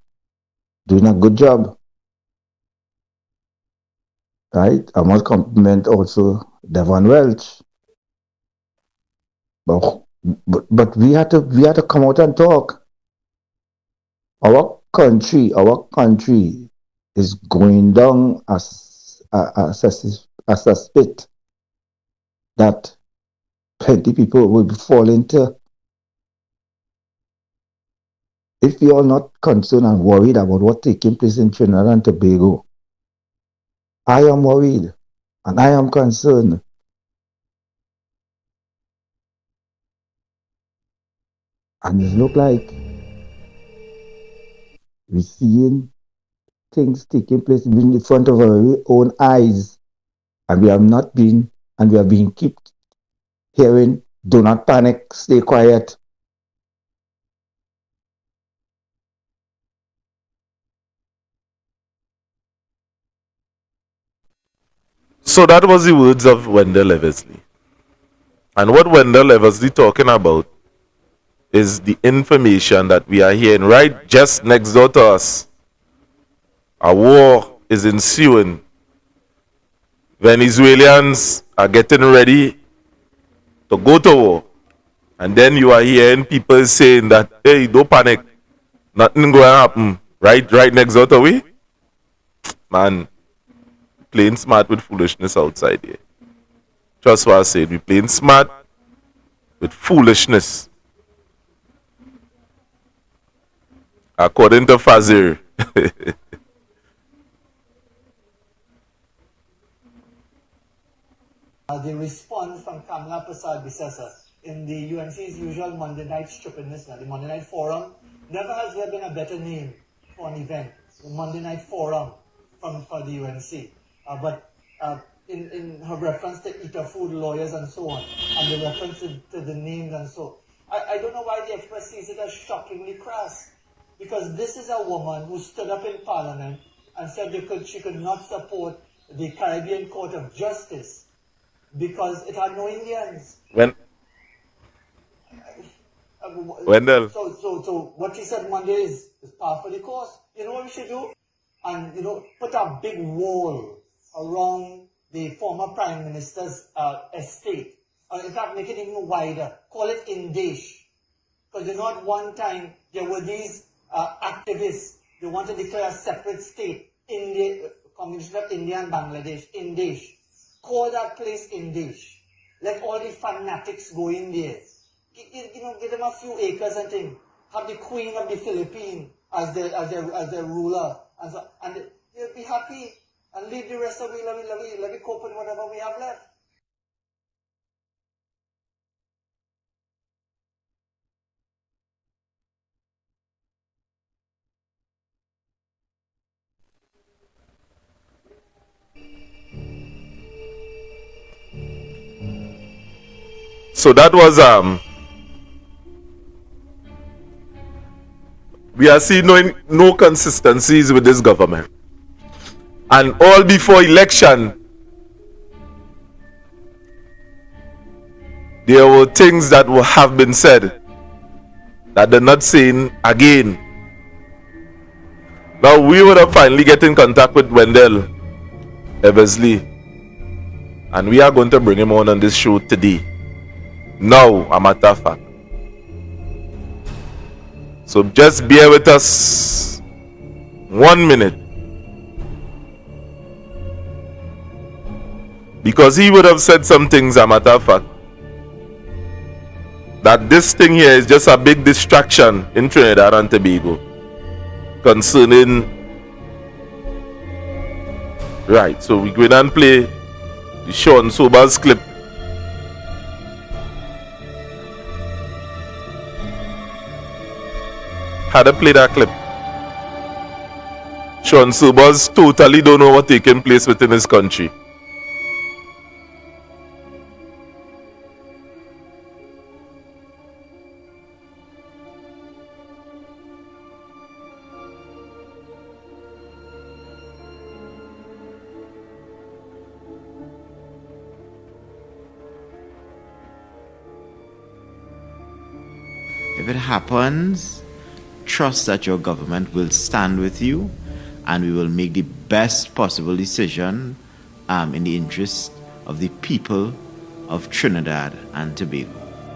doing a good job. Right? I must compliment also Devon Welch. But we had to come out and talk. Our country is going down as a spit that plenty people will be falling into. If we are not concerned and worried about what's taking place in Trinidad and Tobago, I am worried and I am concerned. And it looks like we're seeing things taking place in front of our own eyes, and we have been keep hearing, do not panic, stay quiet. So that was the words of Wendell Eversley. And what Wendell Eversley talking about is the information that we are hearing right just next door to us. A war is ensuing. Venezuelans are getting ready to go to war. And then you are hearing people saying that, hey, don't panic. Nothing going to happen. Right next door to we. Man, playing smart with foolishness outside here. Just what I said. We playing smart with foolishness. According to Fazir. The response from Kamla Prasad in the UNC's usual Monday night stupidness, the Monday night forum. Never has there been a better name for an event, the Monday night forum for the UNC. But in her reference to eater food lawyers and so on, and the reference to the names and so, I don't know why the Express sees it as shockingly crass. Because this is a woman who stood up in Parliament and said she could not support the Caribbean Court of Justice because it had no Indians. Wendell. So what she said Monday is par for the course. You know what we should do? And put a big wall around the former Prime Minister's estate. In fact, make it even wider. Call it Indish. Because at one time there were these activists, they want to declare a separate state, India, combination of India and Bangladesh, Indish. Call that place Indish. Let all the fanatics go in there. Give them a few acres and things. Have the Queen of the Philippines as their ruler, and they'll be happy and leave the rest of it. Let me cope with whatever we have left. So that was we are seeing no consistencies with this government, and all before election there were things that have been said that they're not saying again. Now we would have finally get in contact with Wendell Eversley, and we are going to bring him on this show today. Now, a matter of fact. So just bear with us 1 minute. Because he would have said some things, a matter of fact, that this thing here is just a big distraction in Trinidad and Tobago concerning. Right, so we go in and play the Sean Sobers clip. Had to play that clip. Sean Sobers totally don't know what's taking place within his country. If it happens, trust that your government will stand with you and we will make the best possible decision in the interest of the people of Trinidad and Tobago.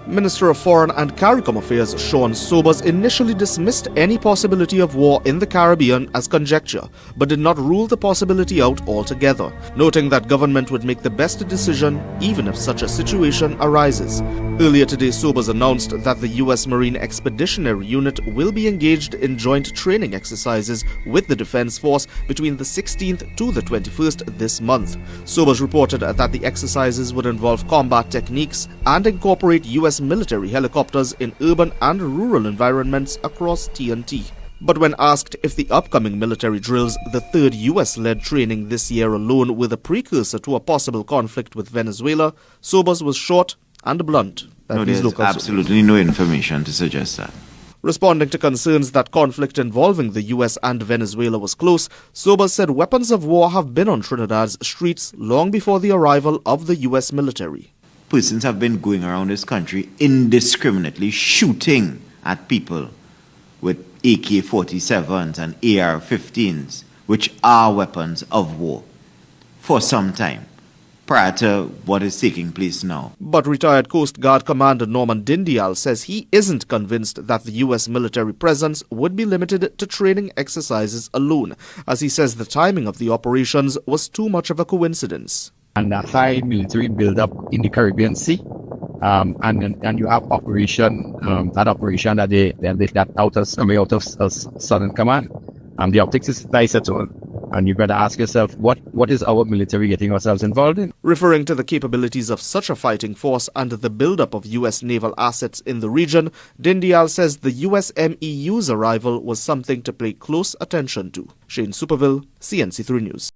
Minister of Foreign and CARICOM Affairs Sean Sobers initially dismissed any possibility of war in the Caribbean as conjecture, but did not rule the possibility out altogether, noting that government would make the best decision even if such a situation arises. Earlier today, Sobers announced that the U.S. Marine Expeditionary Unit will be engaged in joint training exercises with the Defense Force between the 16th to the 21st this month. Sobers reported that the exercises would involve combat techniques and incorporate U.S. military helicopters in urban and rural environments across TNT. But when asked if the upcoming military drills, the third US-led training this year alone, were the precursor to a possible conflict with Venezuela, Sobers was short and blunt. No, there's absolutely no information to suggest that. Responding to concerns that conflict involving the US and Venezuela was close, Sobers said weapons of war have been on Trinidad's streets long before the arrival of the US military. Persons have been going around this country indiscriminately shooting at people with AK-47s and AR-15s, which are weapons of war, for some time, prior to what is taking place now. But retired Coast Guard Commander Norman Dindial says he isn't convinced that the U.S. military presence would be limited to training exercises alone, as he says the timing of the operations was too much of a coincidence. And a high military build-up in the Caribbean Sea, and you have operation that out of Southern Command, and the optics is nice at all. And you better ask yourself, what is our military getting ourselves involved in? Referring to the capabilities of such a fighting force and the build-up of U.S. naval assets in the region, Dindial says the USMEU's arrival was something to pay close attention to. Shane Superville, CNC3 News.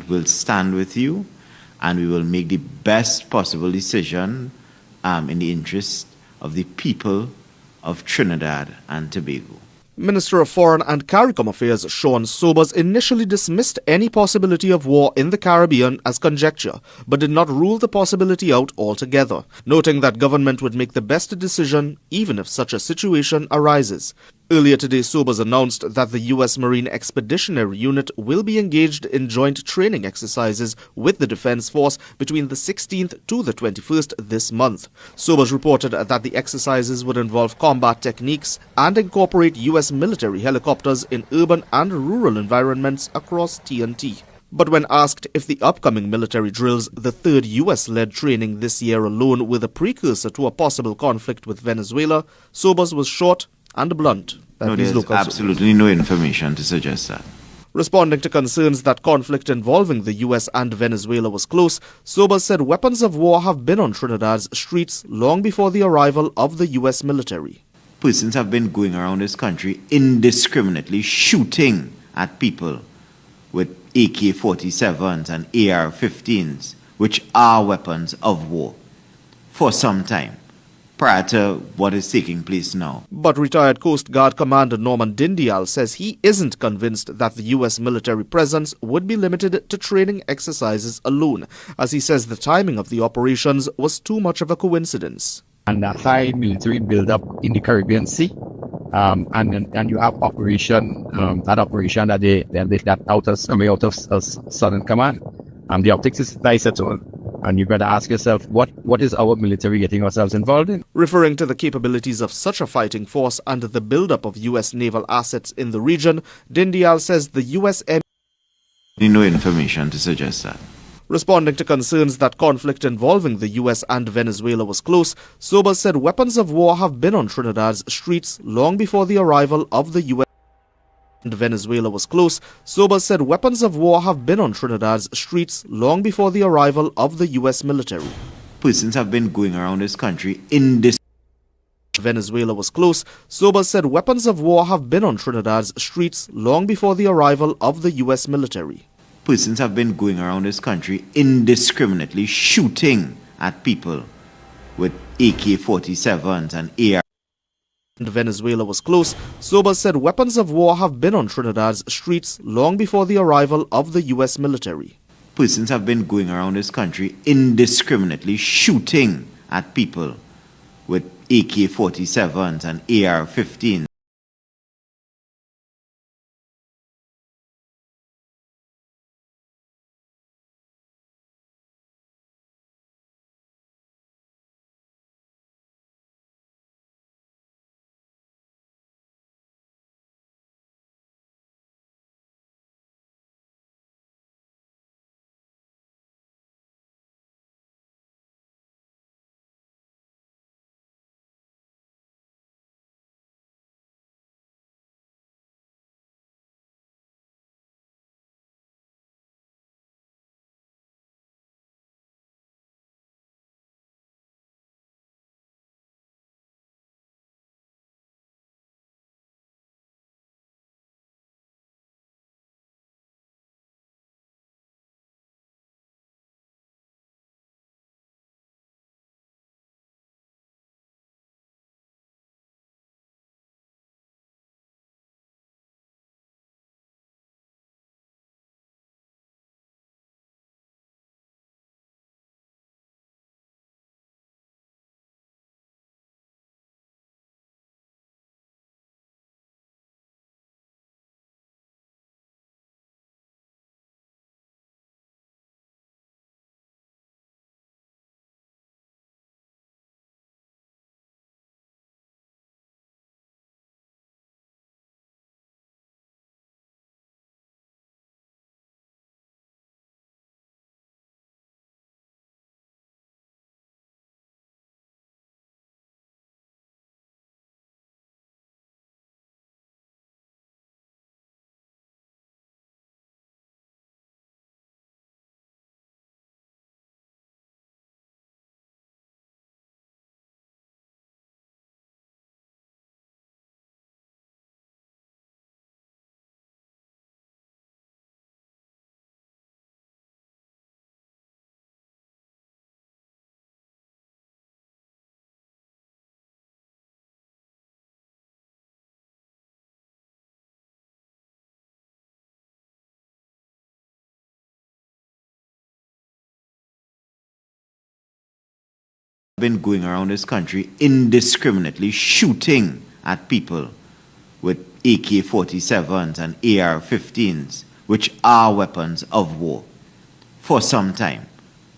will stand with you, and we will make the best possible decision in the interest of the people of Trinidad and Tobago. Minister of Foreign and CARICOM Affairs Sean Sobers initially dismissed any possibility of war in the Caribbean as conjecture, but did not rule the possibility out altogether, noting that government would make the best decision even if such a situation arises. Earlier today, Sobers announced that the U.S. Marine Expeditionary Unit will be engaged in joint training exercises with the Defense Force between the 16th to the 21st this month. Sobers reported that the exercises would involve combat techniques and incorporate U.S. military helicopters in urban and rural environments across TNT. But when asked if the upcoming military drills, the third U.S.-led training this year alone, were the precursor to a possible conflict with Venezuela, Sobers was short and blunt. No, there's absolutely no information to suggest that. Responding to concerns that conflict involving the U.S. and Venezuela was close, Sobers said weapons of war have been on Trinidad's streets long before the arrival of the U.S. military. Persons have been going around this country indiscriminately shooting at people with AK-47s and AR-15s, which are weapons of war, for some time, prior to what is taking place now. But retired Coast Guard Commander Norman Dindial says he isn't convinced that the U.S. military presence would be limited to training exercises alone, as he says the timing of the operations was too much of a coincidence. And a high military build-up in the Caribbean Sea, and you have that operation that out of Southern Command. The optics is nice at all. And you've got to ask yourself, what is our military getting ourselves involved in? Referring to the capabilities of such a fighting force and the buildup of U.S. naval assets in the region, Dindial says the U.S. No information to suggest that. Responding to concerns that conflict involving the U.S. and Venezuela was close, Sobers said weapons of war have been on Trinidad's streets long before the arrival of the U.S. and Venezuela was close. Sobers said weapons of war have been on Trinidad's streets long before the arrival of the U.S. military. Persons have been going around this country indiscriminately. Venezuela was close. Sobers said weapons of war have been on Trinidad's streets long before the arrival of the U.S. military. Persons have been going around this country indiscriminately shooting at people with AK-47s and AR. Venezuela was close. Sobers said weapons of war have been on Trinidad's streets long before the arrival of the U.S. military. Persons have been going around this country indiscriminately shooting at people with AK-47s and AR-15s. Been going around this country indiscriminately shooting at people with AK-47s and AR-15s, which are weapons of war, for some time,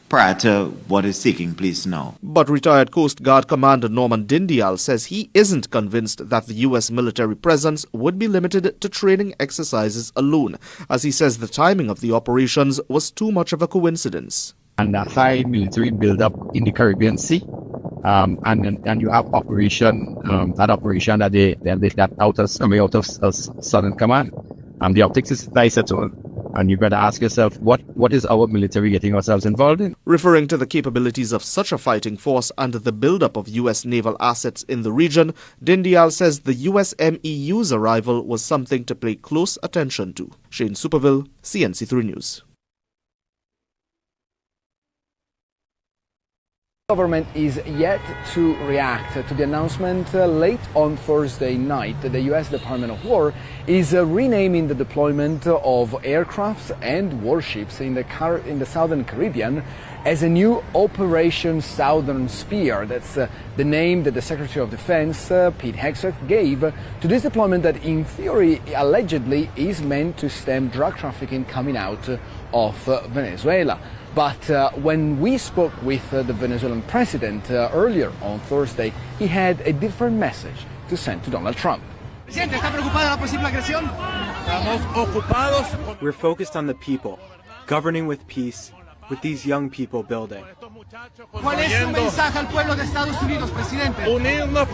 prior to what is taking place now. But retired Coast Guard Commander Norman Dindial says he isn't convinced that the U.S. military presence would be limited to training exercises alone, as he says the timing of the operations was too much of a coincidence. And a high military build-up in the Caribbean Sea, and you have operation that out of Southern Command. The optics is nice at all. And you got to ask yourself, what is our military getting ourselves involved in? Referring to the capabilities of such a fighting force and the buildup of U.S. naval assets in the region, Dindial says the USMEU's arrival was something to pay close attention to. Shane Superville, CNC3 News. Government is yet to react to the announcement late on Thursday night that the U.S. Department of War is renaming the deployment of aircrafts and warships in the Southern Caribbean as a new Operation Southern Spear. That's the name that the Secretary of Defense, Pete Hegseth, gave to this deployment that in theory allegedly is meant to stem drug trafficking coming out of Venezuela. But when we spoke with the Venezuelan president earlier on Thursday, he had a different message to send to Donald Trump. We're focused on the people, governing with peace, with these young people building.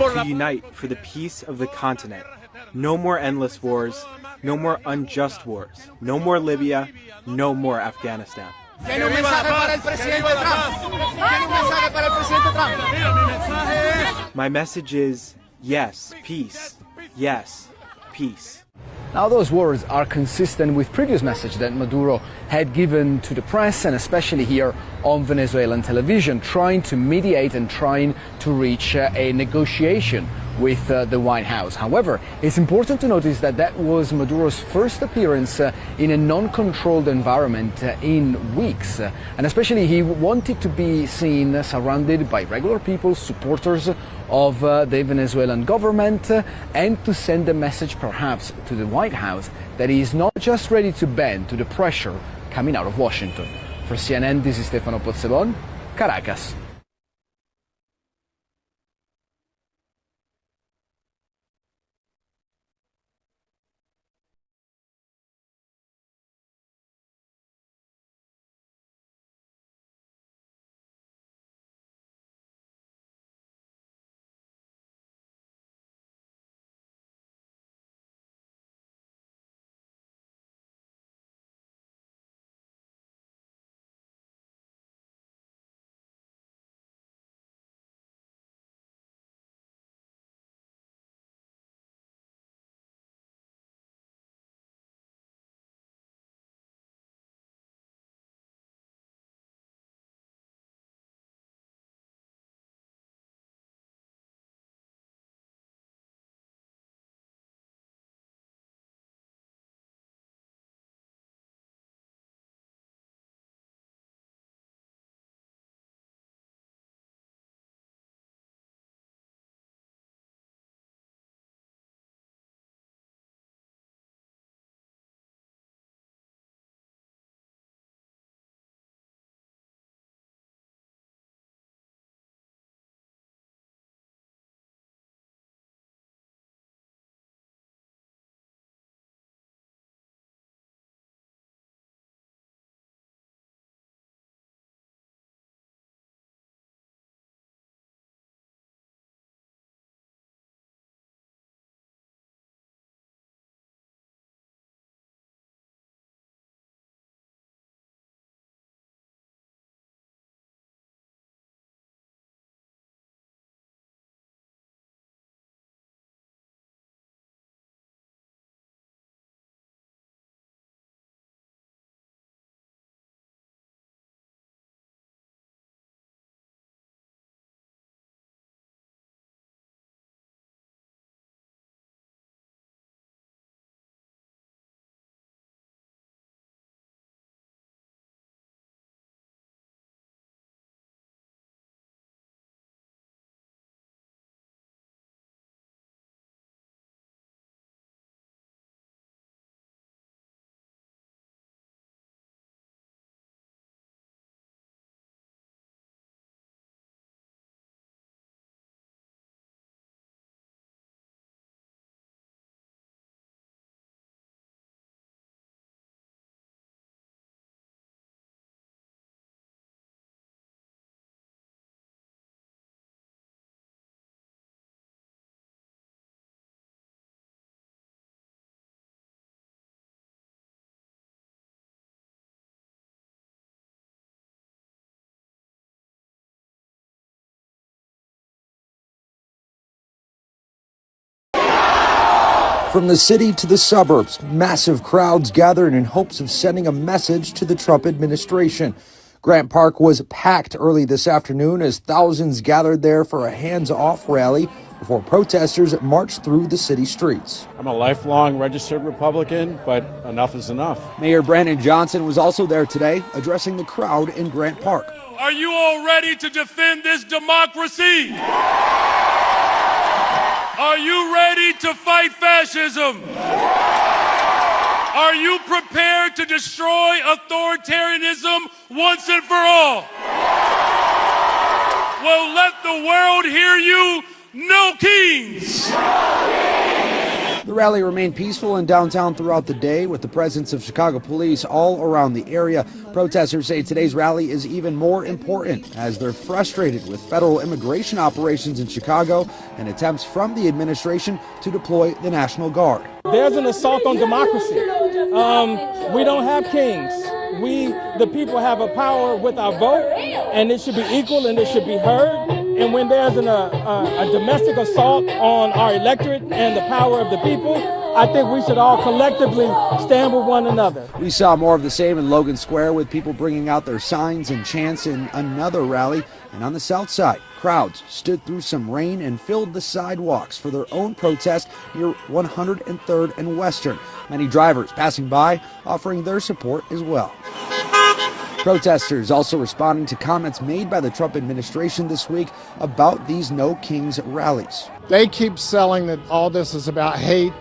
To unite for the peace of the continent. No more endless wars, no more unjust wars, no more Libya, no more Afghanistan. My message is yes, peace. Yes, peace. Now those words are consistent with previous message that Maduro had given to the press and especially here on Venezuelan television, trying to mediate and trying to reach a negotiation with the White House. However, it's important to notice that that was Maduro's first appearance in a non-controlled environment in weeks. And especially he wanted to be seen surrounded by regular people, supporters of the Venezuelan government, and to send a message perhaps to the White House that he is not just ready to bend to the pressure coming out of Washington. For CNN, this is Stefano Pozzebon, Caracas. From the city to the suburbs, massive crowds gathered in hopes of sending a message to the Trump administration. Grant Park was packed early this afternoon as thousands gathered there for a hands-off rally before protesters marched through the city streets. I'm a lifelong registered Republican, but enough is enough. Mayor Brandon Johnson was also there today, addressing the crowd in Grant Park. Are you all ready to defend this democracy? Are you ready to fight fascism? Are you prepared to destroy authoritarianism once and for all? Well, let the world hear you. No kings! The rally remained peaceful in downtown throughout the day with the presence of Chicago police all around the area. Protesters say today's rally is even more important as they're frustrated with federal immigration operations in Chicago and attempts from the administration to deploy the National Guard. There's an assault on democracy. We don't have kings. We, the people, have a power with our vote, and it should be equal and it should be heard. And when there's a domestic assault on our electorate and the power of the people, I think we should all collectively stand with one another. We saw more of the same in Logan Square with people bringing out their signs and chants in another rally. And on the south side, crowds stood through some rain and filled the sidewalks for their own protest near 103rd and Western. Many drivers passing by offering their support as well. Protesters also responding to comments made by the Trump administration this week about these No Kings rallies. They keep selling that all this is about hate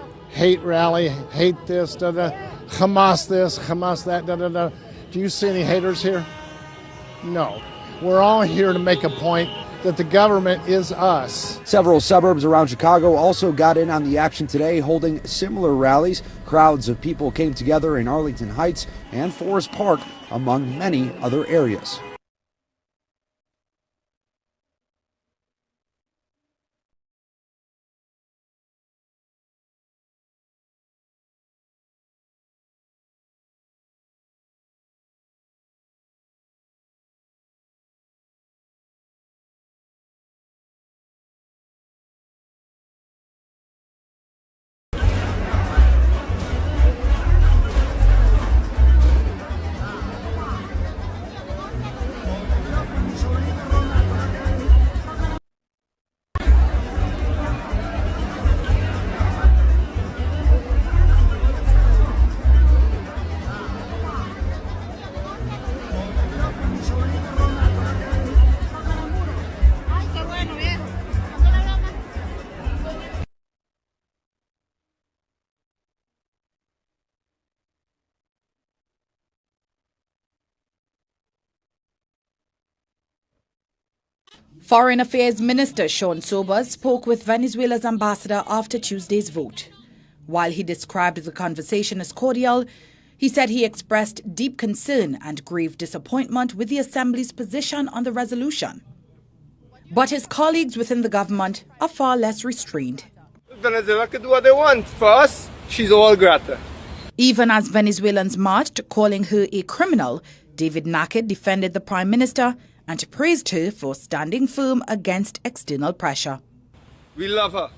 rally, hate this, Hamas this, Hamas that, Do you see any haters here? No. We're all here to make a point that the government is us. Several suburbs around Chicago also got in on the action today, holding similar rallies. Crowds of people came together in Arlington Heights and Forest Park, among many other areas. Foreign Affairs Minister Sean Sobers spoke with Venezuela's ambassador after Tuesday's vote. While he described the conversation as cordial, he said he expressed deep concern and grave disappointment with the Assembly's position on the resolution. But his colleagues within the government are far less restrained. Venezuela can do what they want. For us, she's all grata. Even as Venezuelans marched, calling her a criminal, David Naked defended the Prime Minister and praised her for standing firm against external pressure. We love her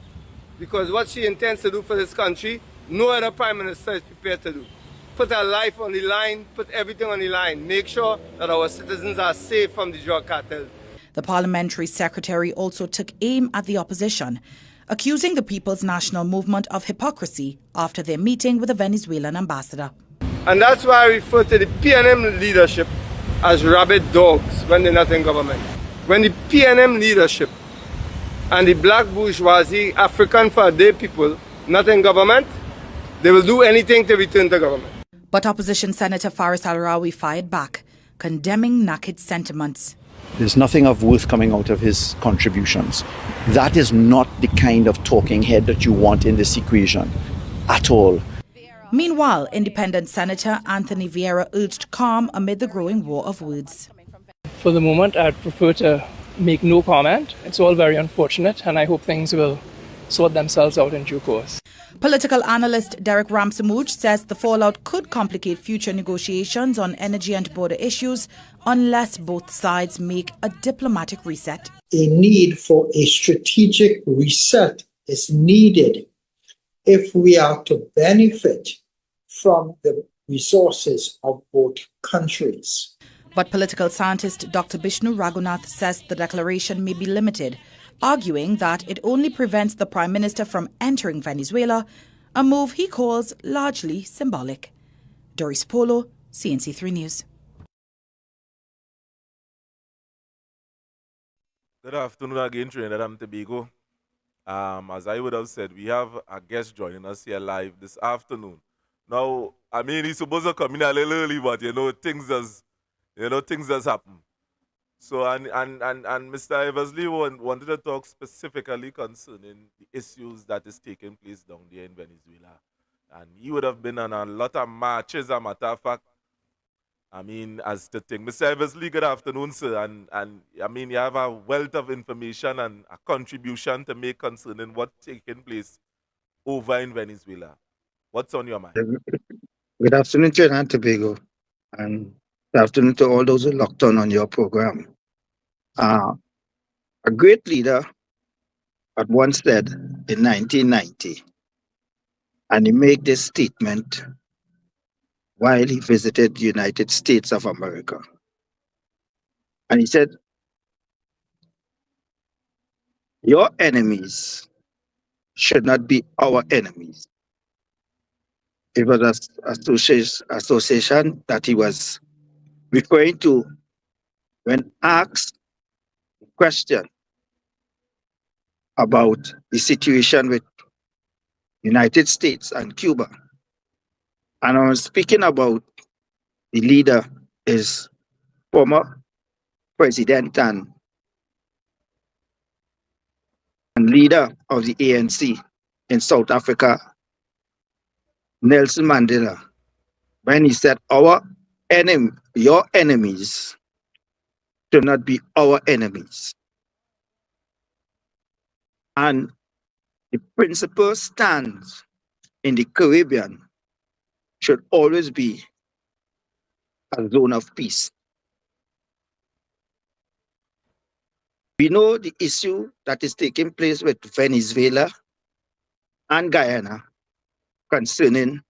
because what she intends to do for this country, no other Prime Minister is prepared to do. Put her life on the line, put everything on the line, make sure that our citizens are safe from the drug cartels. The parliamentary secretary also took aim at the opposition, accusing the People's National Movement of hypocrisy after their meeting with the Venezuelan ambassador. And that's why I refer to the PNM leadership as rabid dogs when they're not in government. When the PNM leadership and the black bourgeoisie, African for their people, not in government, they will do anything to return to government. But opposition Senator Faris Al-Rawi fired back, condemning Naked's sentiments. There's nothing of worth coming out of his contributions. That is not the kind of talking head that you want in this equation at all. Meanwhile, independent Senator Anthony Vieira urged calm amid the growing war of words. For the moment, I'd prefer to make no comment. It's all very unfortunate, and I hope things will sort themselves out in due course. Political analyst Derek Ramsamouch says the fallout could complicate future negotiations on energy and border issues unless both sides make a diplomatic reset. A need for a strategic reset is needed. if we are to benefit from the resources of both countries. But political scientist Dr. Bishnu Raghunath says the declaration may be limited, arguing that it only prevents the Prime Minister from entering Venezuela, a move he calls largely symbolic. Doris Polo, CNC3 News. Good afternoon again, Trinidad and Tobago. As I would have said, we have a guest joining us here live this afternoon. Now, I mean, he's supposed to come in a little early, but things has happened. So, and Mr. Eversley wanted to talk specifically concerning the issues that is taking place down there in Venezuela. And he would have been on a lot of marches, as a matter of fact. I mean, as the thing. Mr. Eversley, good afternoon, sir. And I mean, you have a wealth of information and a contribution to make concerning what's taking place over in Venezuela. What's on your mind? Good afternoon, Trinidad and Tobago, and good afternoon to all those who locked on your program. A great leader had once said in 1990, and he made this statement while he visited the United States of America. And he said, your enemies should not be our enemies. It was an association that he was referring to when asked a question about the situation with United States and Cuba. And I was speaking about the leader is former president and leader of the ANC in South Africa, Nelson Mandela, when he said, your enemies should not be our enemies. And the principle stands in the Caribbean should always be a zone of peace. We know the issue that is taking place with Venezuela and Guyana concerning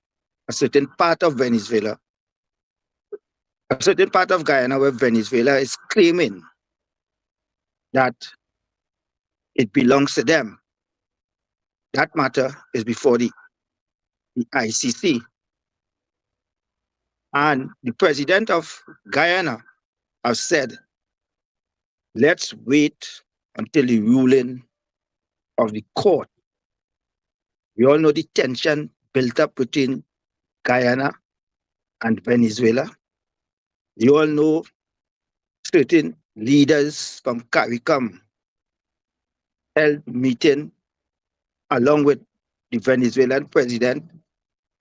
a certain part of Venezuela, a certain part of Guyana where Venezuela is claiming that it belongs to them. That matter is before the ICC. And the president of Guyana has said, let's wait until the ruling of the court. We all know the tension built up between Guyana and Venezuela. You all know certain leaders from CARICOM held meeting along with the Venezuelan president,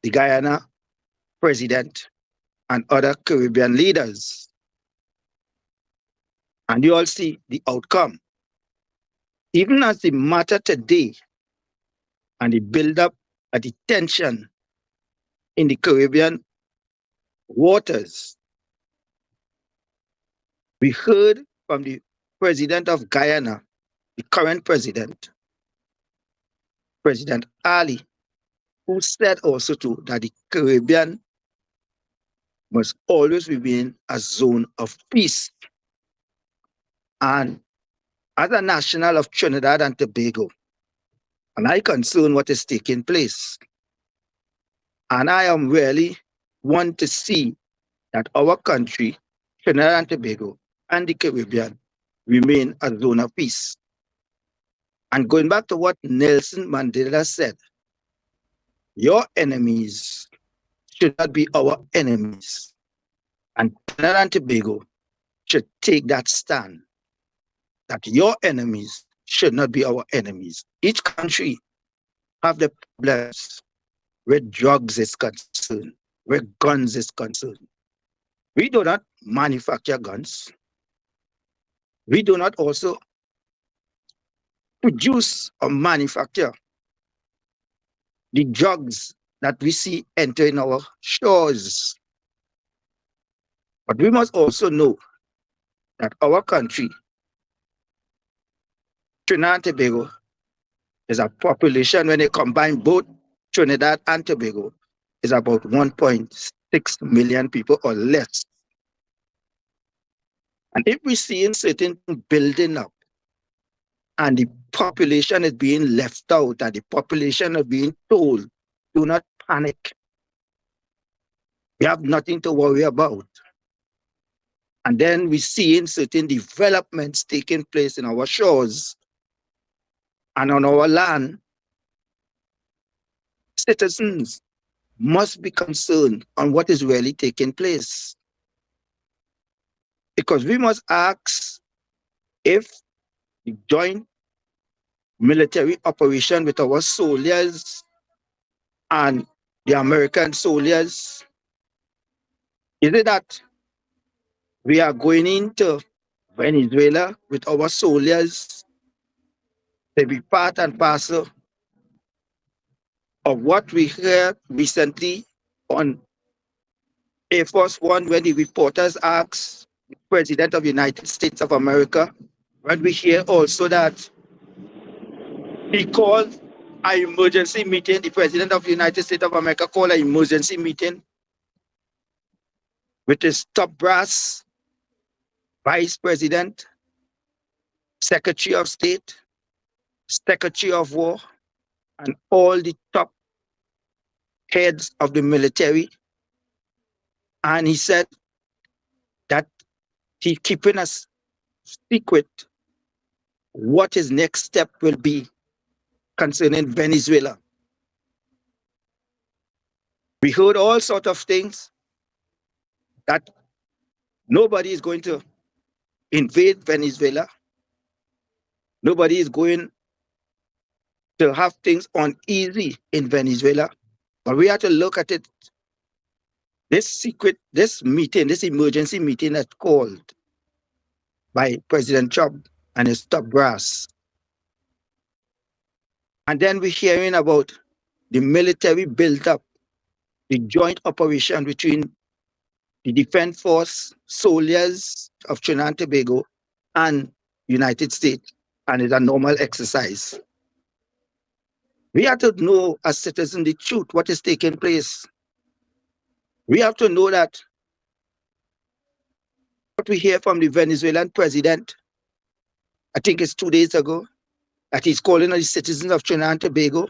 the Guyana president, and other Caribbean leaders. And you all see the outcome. Even as the matter today and the build-up of the tension in the Caribbean waters, we heard from the president of Guyana, the current president, President Ali, who said also too that the Caribbean must always remain a zone of peace. And as a national of Trinidad and Tobago, and I concern what is taking place. And I am really want to see that our country, Trinidad and Tobago, and the Caribbean remain a zone of peace. And going back to what Nelson Mandela said, your enemies should not be our enemies. And Trinidad and Tobago should take that stand, that your enemies should not be our enemies. Each country have the problems where drugs is concerned, where guns is concerned. We do not manufacture guns. We do not also produce or manufacture the drugs that we see entering our shores. But we must also know that our country, Trinidad and Tobago, is a population when they combine both Trinidad and Tobago is about 1.6 million people or less. And if we see certain building up and the population is being left out and the population is being told, do not panic. We have nothing to worry about. And then we see in certain developments taking place in our shores and on our land. Citizens must be concerned on what is really taking place. Because we must ask if the joint military operation with our soldiers and the American soldiers, is it that we are going into Venezuela with our soldiers to be part and parcel of what we heard recently on Air Force One when the reporters asked the President of the United States of America, when we hear also that he called an emergency meeting, the President of the United States of America called an emergency meeting with his top brass, Vice President, Secretary of State, Secretary of War, and all the top heads of the military. And he said that he's keeping us secret what his next step will be concerning Venezuela. We heard all sorts of things that nobody is going to invade Venezuela. Nobody is going to have things uneasy in Venezuela. But we have to look at it. This meeting, this emergency meeting that's called by President Trump and his top brass. And then we're hearing about the military build-up, the joint operation between the Defense Force soldiers of Trinidad and Tobago and United States, and it's a normal exercise. We have to know as citizens the truth, what is taking place. We have to know that what we hear from the Venezuelan president, I think it's 2 days ago, that he's calling on the citizens of Trinidad and Tobago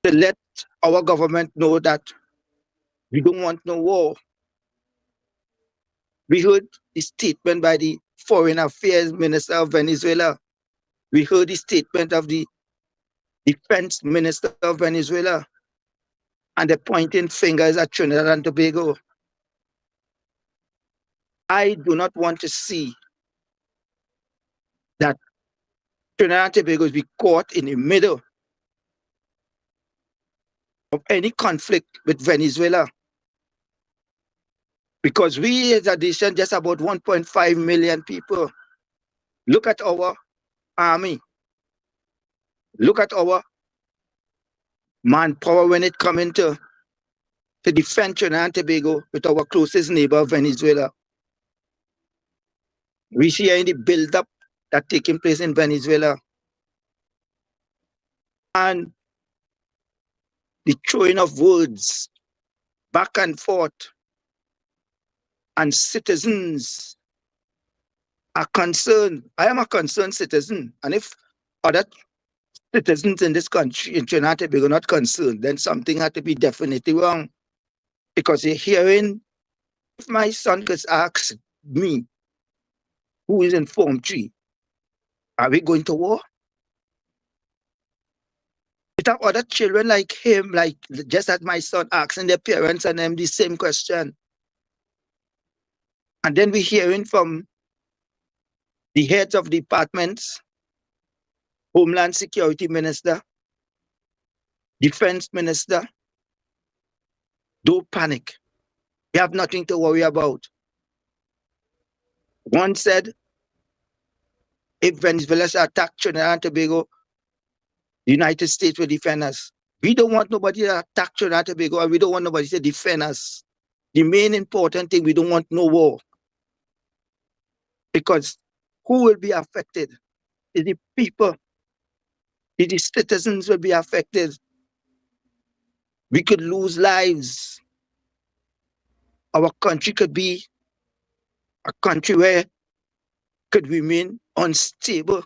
to let our government know that we don't want no war. We heard the statement by the Foreign Affairs Minister of Venezuela. We heard the statement of the Defense Minister of Venezuela. And they're pointing fingers at Trinidad and Tobago. I do not want to see that Trinidad and Tobago will be caught in the middle of any conflict with Venezuela. Because we as a nation, just about 1.5 million people. Look at our army. Look at our manpower when it comes to defend Trinidad and Tobago with our closest neighbor, Venezuela. We see any build-up that's taking place in Venezuela. And the throwing of words back and forth. And citizens are concerned. I am a concerned citizen. And if other citizens in this country, in Trinidad and Tobago, are not concerned, then something had to be definitely wrong. Because you're hearing, if my son could ask me, who is in Form 3, are we going to war? It have other children like him, like just as my son asking their parents and them the same question. And then we're hearing from the heads of departments, Homeland Security Minister, Defense Minister, don't panic. You have nothing to worry about. One said, if Venezuela attack Trinidad and Tobago, the United States will defend us. We don't want nobody to attack Trinidad and Tobago, and we don't want nobody to defend us. The main important thing, we don't want no war. Because who will be affected is the people The citizens will be affected. We could lose lives. Our country could be a country where could remain unstable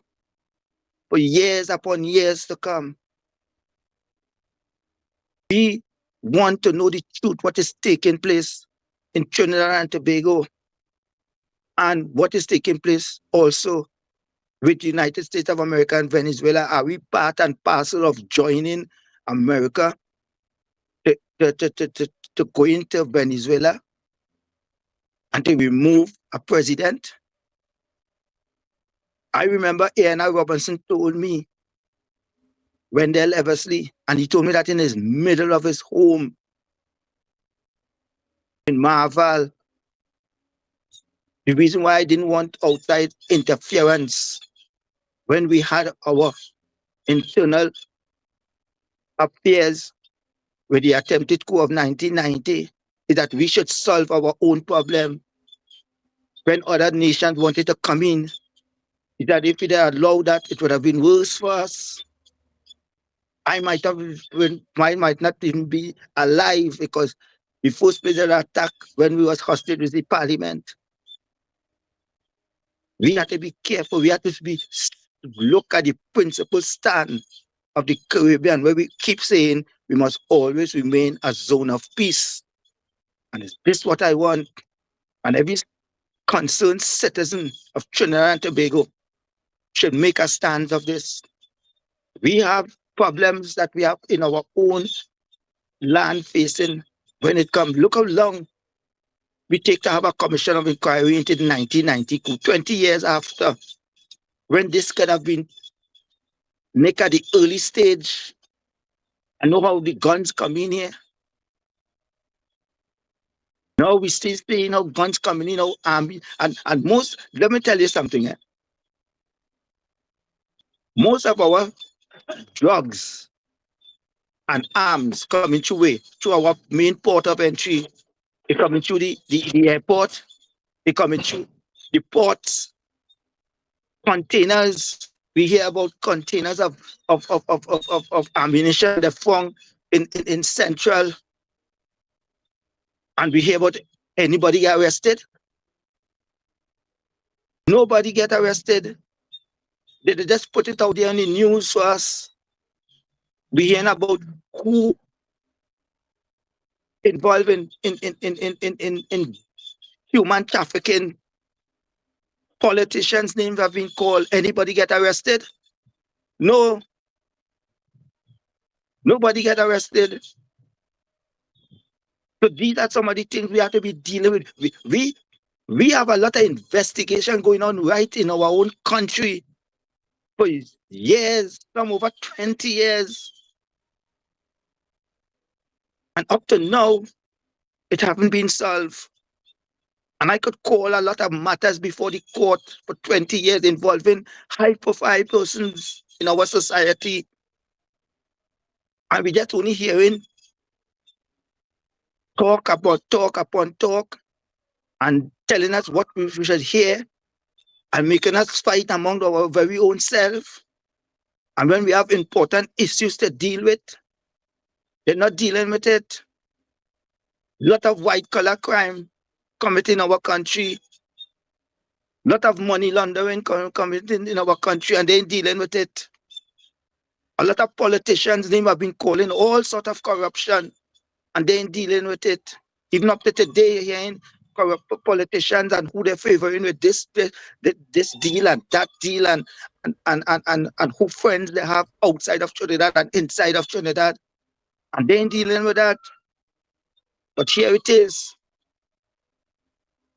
for years upon years to come. We want to know the truth, what is taking place in Trinidad and Tobago, and what is taking place also with the United States of America and Venezuela. Are we part and parcel of joining America to go into Venezuela and to remove a president? I remember Anil Roberts told me, Wendell Eversley, and he told me that in his middle of his home in Marval, the reason why I didn't want outside interference when we had our internal affairs with the attempted coup of 1990 is that we should solve our own problem. When other nations wanted to come in, is that if they allowed that, it would have been worse for us. I might not even be alive because the first president attack when we was hostage with the parliament. We have to be careful. We have to look at the principal stand of the Caribbean, where we keep saying we must always remain a zone of peace. And is this what I want? And every concerned citizen of Trinidad and Tobago should make a stand of this. We have problems that we have in our own land facing when it comes. Look how long we take to have a commission of inquiry into the 1990 coup, 20 years after, when this could have been make at the early stage. I know how the guns come in here. Now we still seeing how guns coming in, how army, and most, let me tell you something. Most of our drugs and arms coming through our main port of entry. They coming through the airport. They coming through the ports. Containers. We hear about containers of ammunition that found in Central. And we hear about anybody get arrested. Nobody get arrested. They just put it out there on the news for us. We hearing about who involved in human trafficking. Politicians' names have been called. Anybody get arrested? No. Nobody get arrested. So these are some of the things we have to be dealing with. We have a lot of investigation going on right in our own country for years, some over 20 years. And up to now, it haven't been solved. And I could call a lot of matters before the court for 20 years involving high-profile persons in our society. And we just only hearing talk upon talk and telling us what we should hear and making us fight among our very own self. And when we have important issues to deal with, they're not dealing with it. A lot of white-collar crime committed in our country. A lot of money laundering committed in our country, and they ain't dealing with it. A lot of politicians, they have been calling all sorts of corruption, and they ain't dealing with it. Even up to today, you're hearing corrupt politicians and who they're favoring with this deal and that deal, and who friends they have outside of Trinidad and inside of Trinidad. And they ain't dealing with that. But here it is.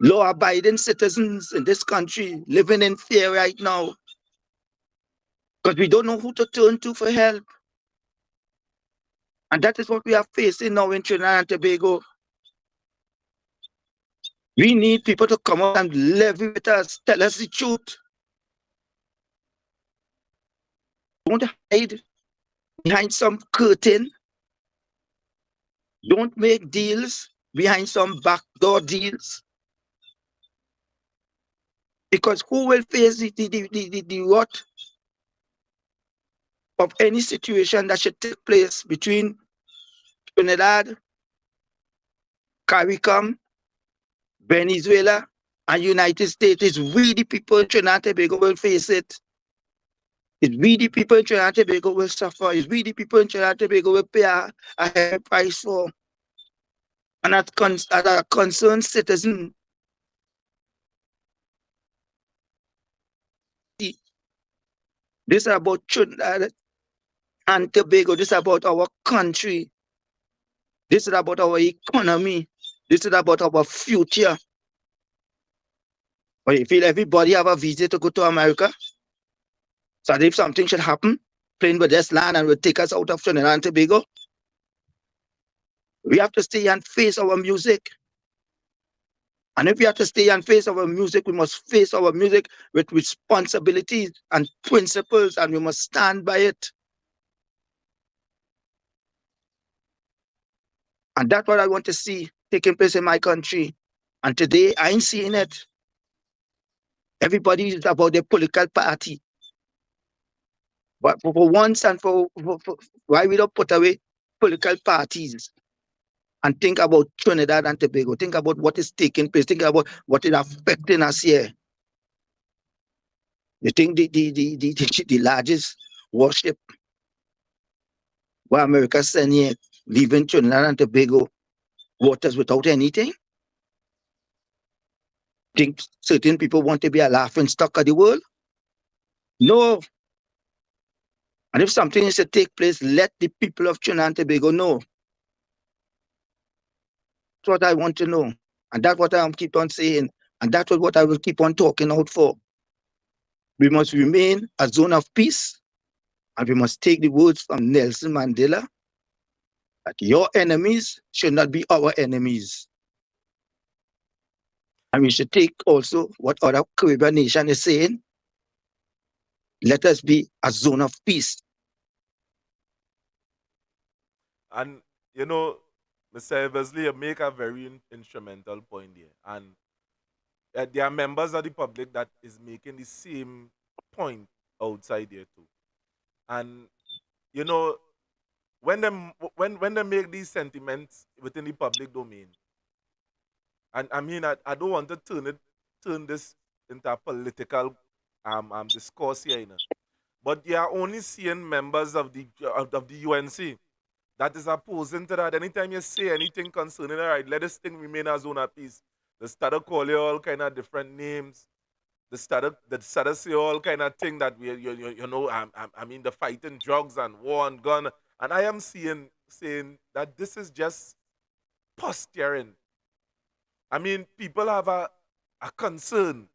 Law-abiding citizens in this country living in fear right now because we don't know who to turn to for help. And that is what we are facing now in Trinidad and Tobago. We need people to come out and live with us, tell us the truth. Don't hide behind some curtain. Don't make deals behind some backdoor deals. Because who will face the what? of any situation that should take place between Trinidad, CARICOM, Venezuela, and United States. It's we the people in Trinidad and Tobago will face it. It's we the people in Trinidad and Tobago will suffer. It's we the people in Trinidad and Tobago will pay a higher price for. And as a concerned citizen, this is about Trinidad and Tobago. This is about our country. This is about our economy. This is about our future. But you feel everybody have a visa to go to America? So that if something should happen, plane will just land and will take us out of Trinidad and Tobago. We have to stay and face our music. And if we have to stay and face our music, we must face our music with responsibilities and principles, and we must stand by it. And that's what I want to see taking place in my country. And today, I ain't seeing it. Everybody is about their political party. But for once and for why we don't put away political parties and think about Trinidad and Tobago, think about what is taking place, think about what is affecting us here. You think the largest warship where America sent here, leaving Trinidad and Tobago waters without anything? Think certain people want to be a laughing stock of the world? No. And if something is to take place, let the people of Trinidad and Tobago know. That's what I want to know. And that's what I keep on saying. And that's what I will keep on talking out for. We must remain a zone of peace. And we must take the words from Nelson Mandela that your enemies should not be our enemies. And we should take also what other Caribbean nation is saying. Let us be a zone of peace. And, you know, Mr. Eversley, you make a very instrumental point here. And there are members of the public that is making the same point outside here too. And, you know, when they make these sentiments within the public domain, and I mean, I don't want to turn this into a political discourse here, you know. But you are only seeing members of the UNC that is opposing to that. Anytime you say anything concerning, all right, let this thing remain a zone of peace. They start to call you all kind of different names. They start to say all kind of thing that you know, I mean, the fighting drugs and war and gun. And I am saying that this is just posturing. I mean, people have a concern.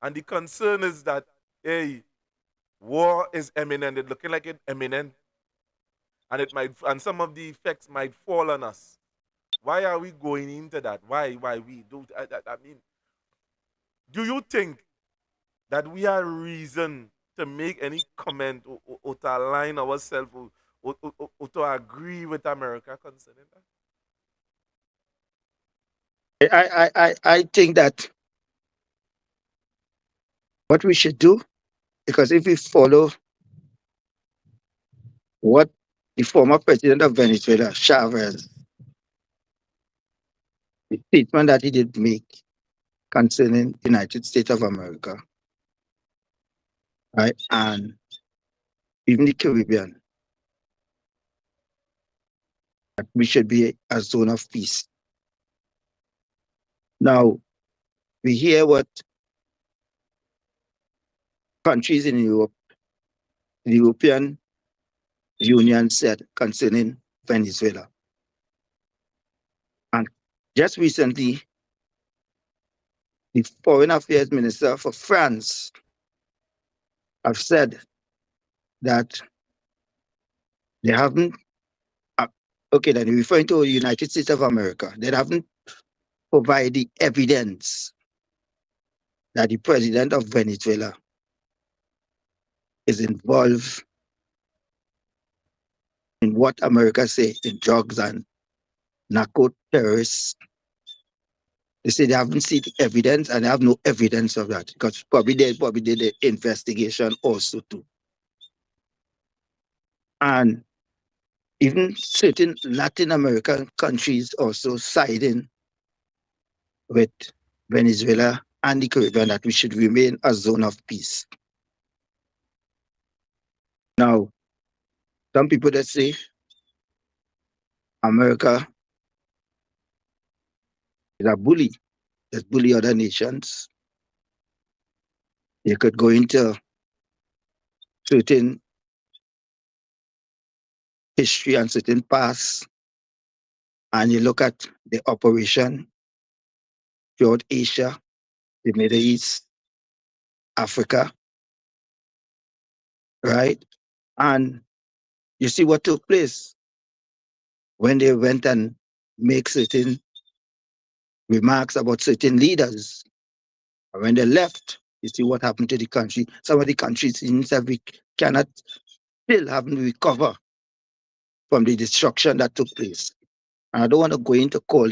And the concern is that, hey, war is imminent. It's looking like it's imminent. And some of the effects might fall on us. Why are we going into that? Why we do that? I mean, do you think that we have reason to make any comment or to align ourselves or to agree with America concerning that? I think that what we should do, because if we follow what the former president of Venezuela, Chavez, the statement that he did make concerning the United States of America, right, and even the Caribbean, that we should be a zone of peace. Now, we hear what countries in Europe, the European Union said concerning Venezuela. And just recently, the Foreign Affairs Minister for France have said that they haven't, okay, then referring to the United States of America, they haven't provided the evidence that the president of Venezuela is involved in what America say in drugs and narco terrorists. They say they haven't seen the evidence and they have no evidence of that because probably did the investigation also too. And even certain Latin American countries also siding with Venezuela and the Caribbean that we should remain a zone of peace. Now, some people that say America is a bully, that bully other nations. You could go into certain history and certain past, and you look at the operation throughout Asia, the Middle East, Africa, right? And you see what took place when they went and make certain remarks about certain leaders. And when they left, you see what happened to the country. Some of the countries we cannot still haven't recovered from the destruction that took place. And I don't want to go into call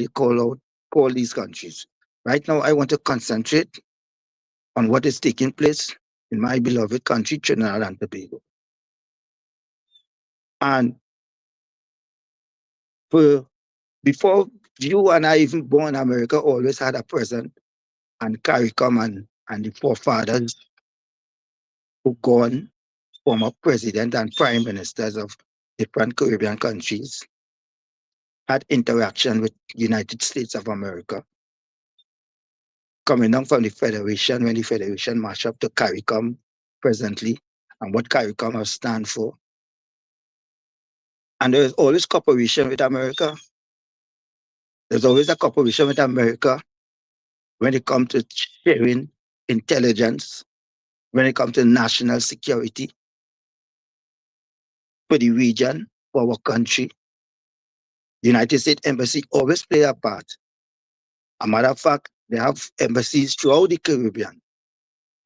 these countries. Right now, I want to concentrate on what is taking place in my beloved country, Trinidad and Tobago. And before you and I even born, America always had a present and CARICOM and the forefathers who gone, former president and prime ministers of different Caribbean countries, had interaction with the United States of America. Coming down from the Federation, when the Federation mashed up to CARICOM presently, and what CARICOM has stand for. And there is always cooperation with America. There's always a cooperation with America when it comes to sharing intelligence, when it comes to national security for the region, for our country. The United States Embassy always play a part. A matter of fact, they have embassies throughout the Caribbean.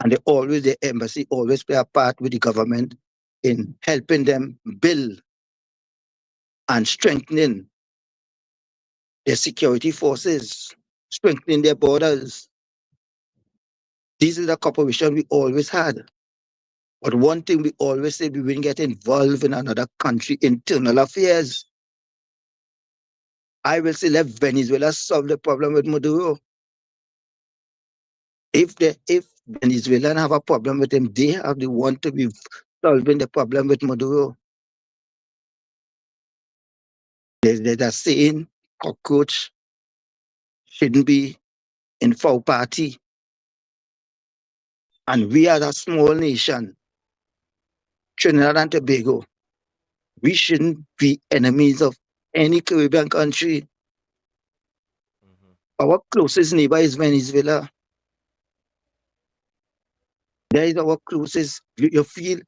And the embassy always play a part with the government in helping them build and strengthening their security forces, strengthening their borders. This is the cooperation we always had. But one thing we always say, we wouldn't get involved in another country internal affairs. I will say let Venezuela solve the problem with Maduro. If Venezuelans have a problem with him, they have the one to be solving the problem with Maduro. There's a saying, cockroach shouldn't be in foul party. And we are a small nation, Trinidad and Tobago. We shouldn't be enemies of any Caribbean country. Our closest neighbor is Venezuela. There is our closest. You feel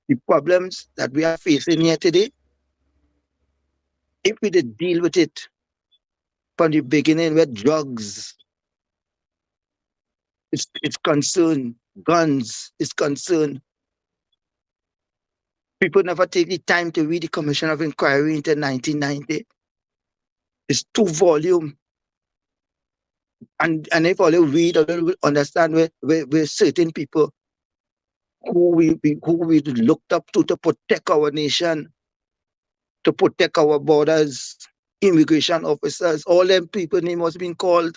the problems that we are facing here today? If we did deal with it from the beginning with drugs, it's concerned, guns is concerned. People never take the time to read the Commission of Inquiry into 1990. It's 2 volumes. And if all you read, or you understand where certain people who we looked up to protect our nation, to protect our borders, immigration officers, all them people name was being called.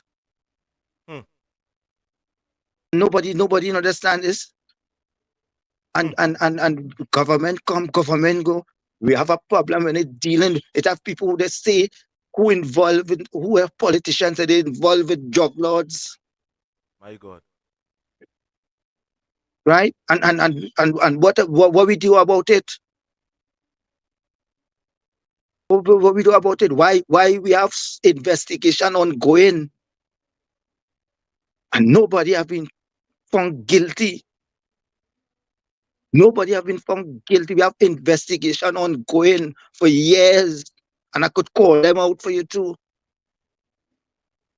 Nobody understand this. And government come, government go. We have a problem when it dealing. It have people who they say who are politicians and they involved with drug lords. My God. Right? And what we do about it? What we do about it? Why we have investigation ongoing and nobody have been found guilty? Nobody have been found guilty. We have investigation ongoing for years, and I could call them out for you too.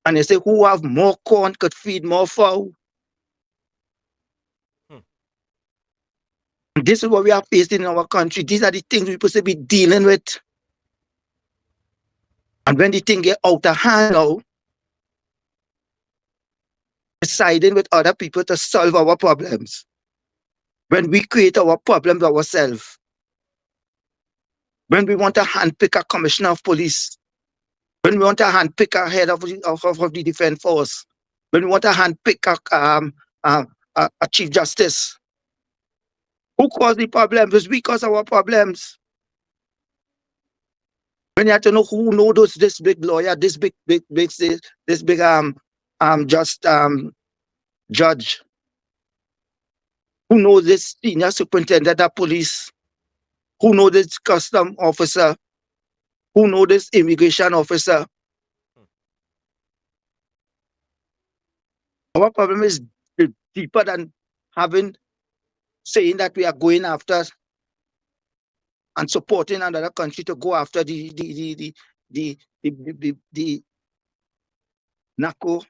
And they say, who have more corn could feed more fowl. This is what we are facing in our country. These are the things we're supposed to be dealing with. And when the thing get out of hand now, siding with other people to solve our problems. When we create our problems ourselves. when we want to handpick a commissioner of police, when we want to handpick a head of the defense force, when we want to handpick a chief justice. Who caused the problems? It's we cause our problems. When you have to know who knows this big lawyer, this big judge, who knows this senior superintendent of police, who knows this custom officer, who knows this immigration officer. Our problem is deeper than saying that we are going after and supporting another country to go after the narco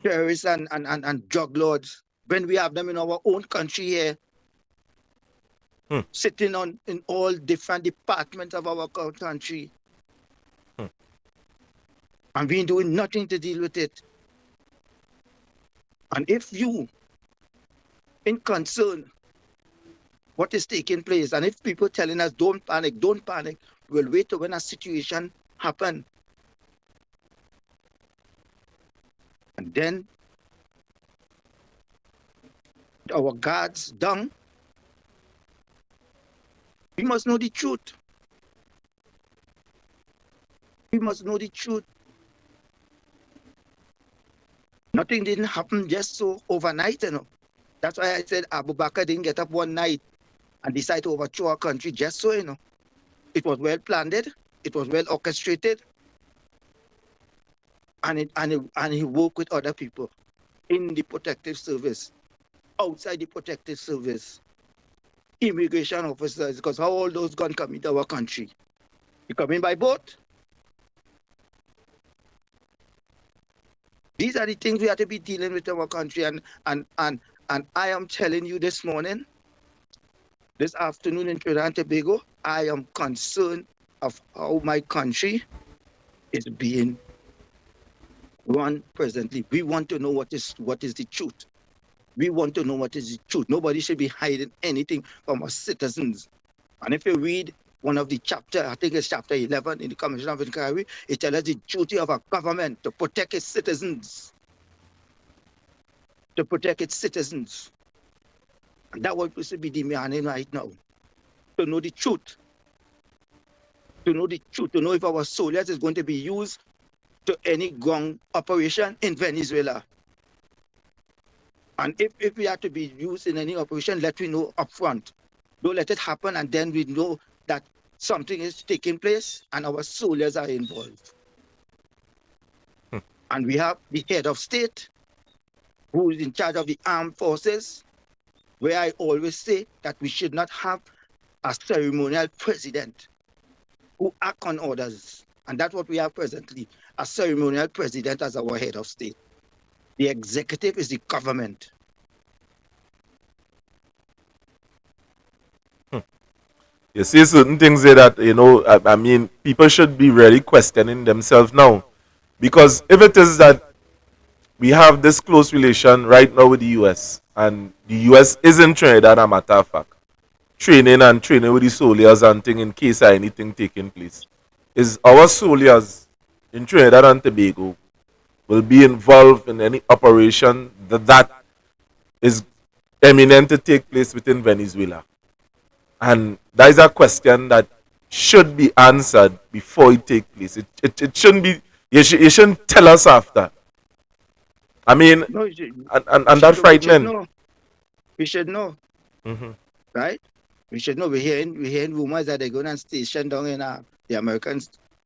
terrorists and drug lords, when we have them in our own country here, sitting in all different departments of our country, and we doing nothing to deal with it. And if you in concern what is taking place, and if people telling us don't panic, we'll wait till when a situation happen, and then our guards down. We must know the truth. We must know the truth. Nothing didn't happen just so overnight, you know. That's why I said Abu Bakr didn't get up one night and decide to overthrow our country just so, you know. It was well planned, it was well orchestrated, and he worked with other people in the protective service, outside the protective service, immigration officers, because how all those guns come into our country? You come in by boat? These are the things we have to be dealing with in our country, and I am telling you this morning, this afternoon in Trinidad and Tobago, I am concerned of how my country is being run presently. We want to know what is the truth. We want to know what is the truth. Nobody should be hiding anything from our citizens. And if you read one of the chapter, I think it's chapter 11 in the Commission of Inquiry, it tells us the duty of our government to protect its citizens. To protect its citizens. And that's what we should be demanding right now. To know the truth. To know the truth. To know if our soldiers is going to be used to any ground operation in Venezuela. And if we are to be used in any operation, let me know up front. Don't let it happen and then we know that something is taking place and our soldiers are involved. And we have the head of state who is in charge of the armed forces, where I always say that we should not have a ceremonial president who act on orders. And that's what we have presently, a ceremonial president as our head of state. The executive is the government. You see certain things there that, you know, I mean, people should be really questioning themselves now. Because if it is that we have this close relation right now with the US, and the US is in Trinidad, a matter of fact, training with the soldiers and things in case of anything taking place, is our soldiers in Trinidad and Tobago will be involved in any operation that is imminent to take place within Venezuela. And that is a question that should be answered before it takes place. It shouldn't be, you shouldn't tell us after. I mean, no, and that's frightening. We should know. Mm-hmm. Right? We should know. We're hearing rumors that they're going to station down in the American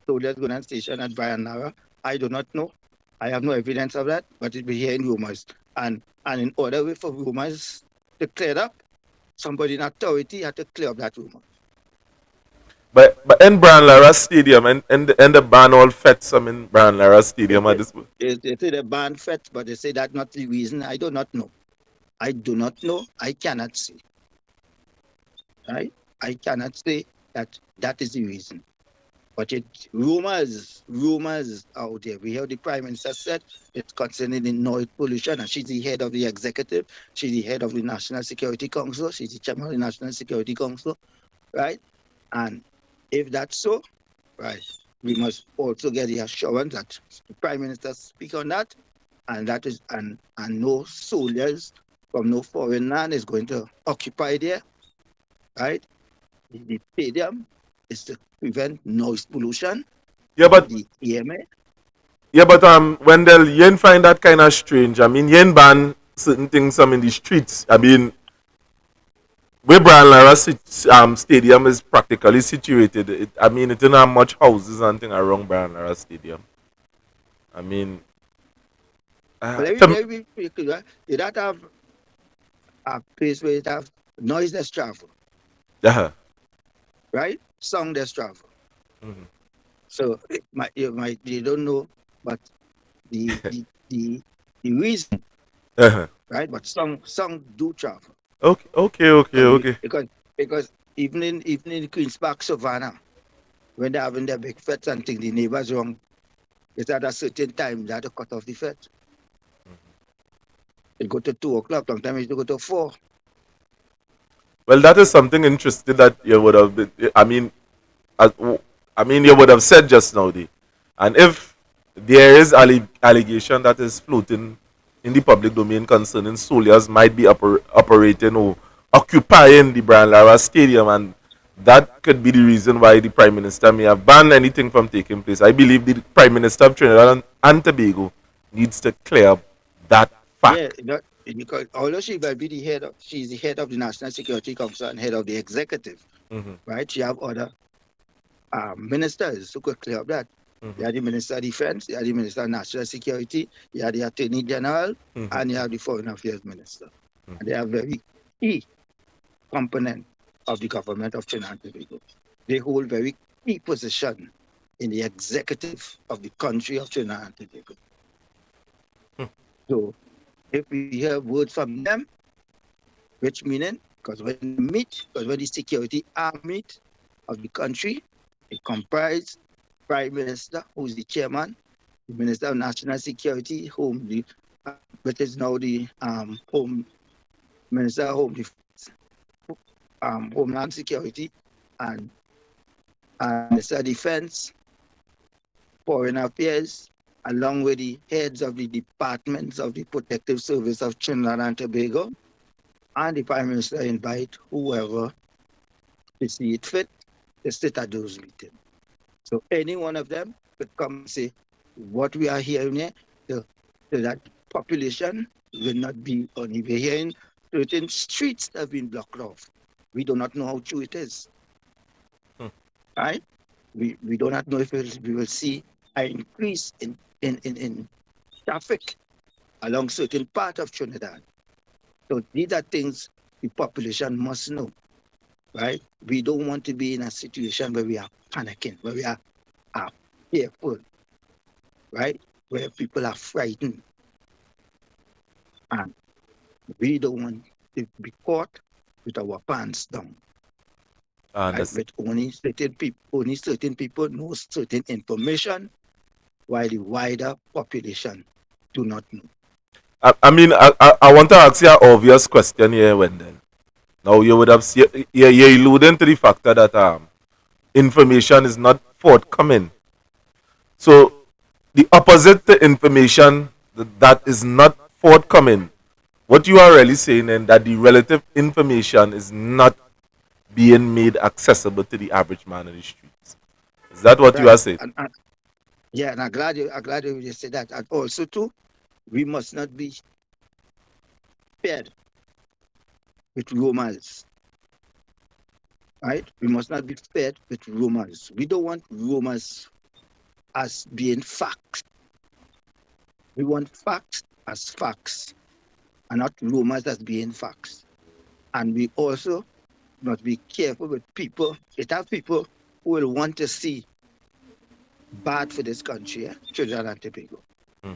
soldiers going to station at Bayanara. I do not know. I have no evidence of that, but we're hearing rumors. And in order for rumors to clear up, somebody in authority had to clear up that rumor. But in Brian Lara Stadium, and the ban all fets in Brian Lara Stadium at this point. They say they ban fets, but they say that's not the reason. I do not know. I do not know. I cannot say. Right? I cannot say that is the reason. But rumors out there. We heard the Prime Minister said it's concerning the noise pollution, and she's the head of the executive. She's the head of the National Security Council. She's the chairman of the National Security Council, right? And if that's so, right, we must also get the assurance that the Prime Minister speak on that, and that is and no soldiers from no foreign land is going to occupy there, right? The stadium is to prevent noise pollution. Yeah, but the EMA. Yeah, but Wendell, you ain't find that kind of strange. I mean, you ain't ban certain things in the streets. I mean, where Brian Lara Stadium is practically situated, I mean, it don't have much houses and things around Brian Lara Stadium. I mean, Let me be clear. You don't have a place where you have noiseless travel, right? Soundless travel. So you don't know, but the reason, right? But some do travel. Okay. Because even in Queens Park, Savannah, when they're having their big fete and things, the neighbors wrong. It's at a certain time they have to cut off the fete. It go to 2 o'clock. Sometimes it go to 4. Well, that is something interesting that you would have been, you would have said just now, and if there is allegation that is floating in the public domain concerning soldiers might be operating or occupying the Brian Lara Stadium, and that could be the reason why the Prime Minister may have banned anything from taking place. I believe the Prime Minister of Trinidad and Tobago needs to clear up that fact. Yeah, because although she might be she's the head of the National Security Council and head of the executive, right? She have other ministers who could clear up that. You have the Minister of Defense, you have the Minister of National Security, you have the Attorney General, and you have the Foreign Affairs Minister. And they are very key component of the government of Trinidad and Tobago. They hold very key position in the executive of the country of Trinidad and Tobago. So if we hear words from them, which meaning, because when the security arm meet of the country, it comprises Prime Minister, who's the chairman, the Minister of National Security, which is now the Home Minister of Home Defense, Homeland Security, and Minister of Defense, Foreign Affairs, along with the heads of the departments of the Protective Service of Trinidad and Tobago, and the Prime Minister invite whoever to see it fit to sit at those meetings. So any one of them could come and say, what we are hearing here, so that population will not be only we're hearing certain streets have been blocked off. We do not know how true it is. Right? We do not know if we will see an increase in traffic along certain part of Trinidad. So these are things the population must know, right? We don't want to be in a situation where we are panicking, where we are fearful, right? Where people are frightened. And we don't want to be caught with our pants down. Right? With only certain people know certain information, while the wider population do not know. I want to ask you an obvious question here, Wendell. Now, you would have seen, you're alluding to the factor that information is not forthcoming. So, the opposite to information that is not forthcoming, what you are really saying is that the relative information is not being made accessible to the average man in the streets. Is that what you are saying? Yeah, and I'm glad you said that. And also, too, we must not be fed with rumors. Right? We must not be fed with rumors. We don't want rumors as being facts. We want facts as facts, and not rumors as being facts. And we also must be careful with people. It have people who will want to see bad for this country, Trinidad and Tobago.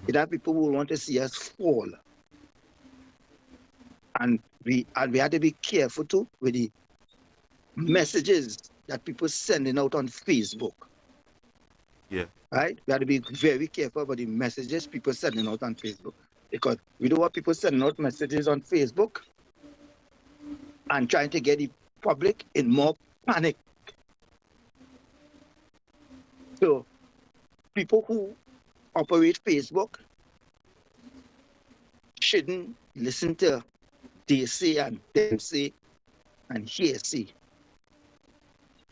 It have people who want to see us fall. And we have to be careful too with the messages that people sending out on Facebook. Yeah. Right? We have to be very careful about the messages people sending out on Facebook. Because we don't want people sending out messages on Facebook and trying to get the public in more panic So people who operate Facebook shouldn't listen to they say and them say and hearsay,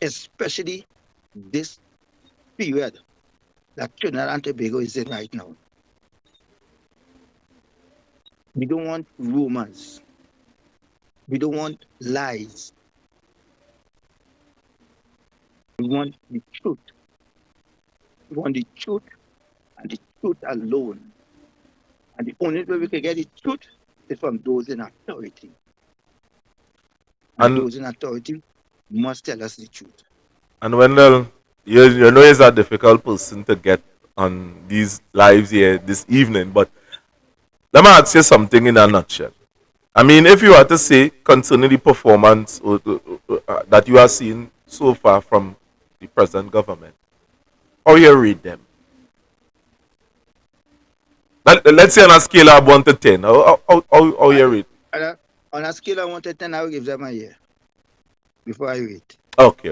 especially this period that Trinidad and Tobago is in right now. We don't want rumors. We don't want lies. We want the truth. We want the truth and the truth alone. And the only way we can get the truth is from those in authority. And those in authority must tell us the truth. And Wendell, you know he's a difficult person to get on these lives here this evening, but let me ask you something in a nutshell. I mean, if you were to say concerning the performance that you are seeing so far from the present government, how you read them? Let's say on a scale of 1 to 10, how you read? On a scale of 1 to 10, I will give them a year before I rate. Okay.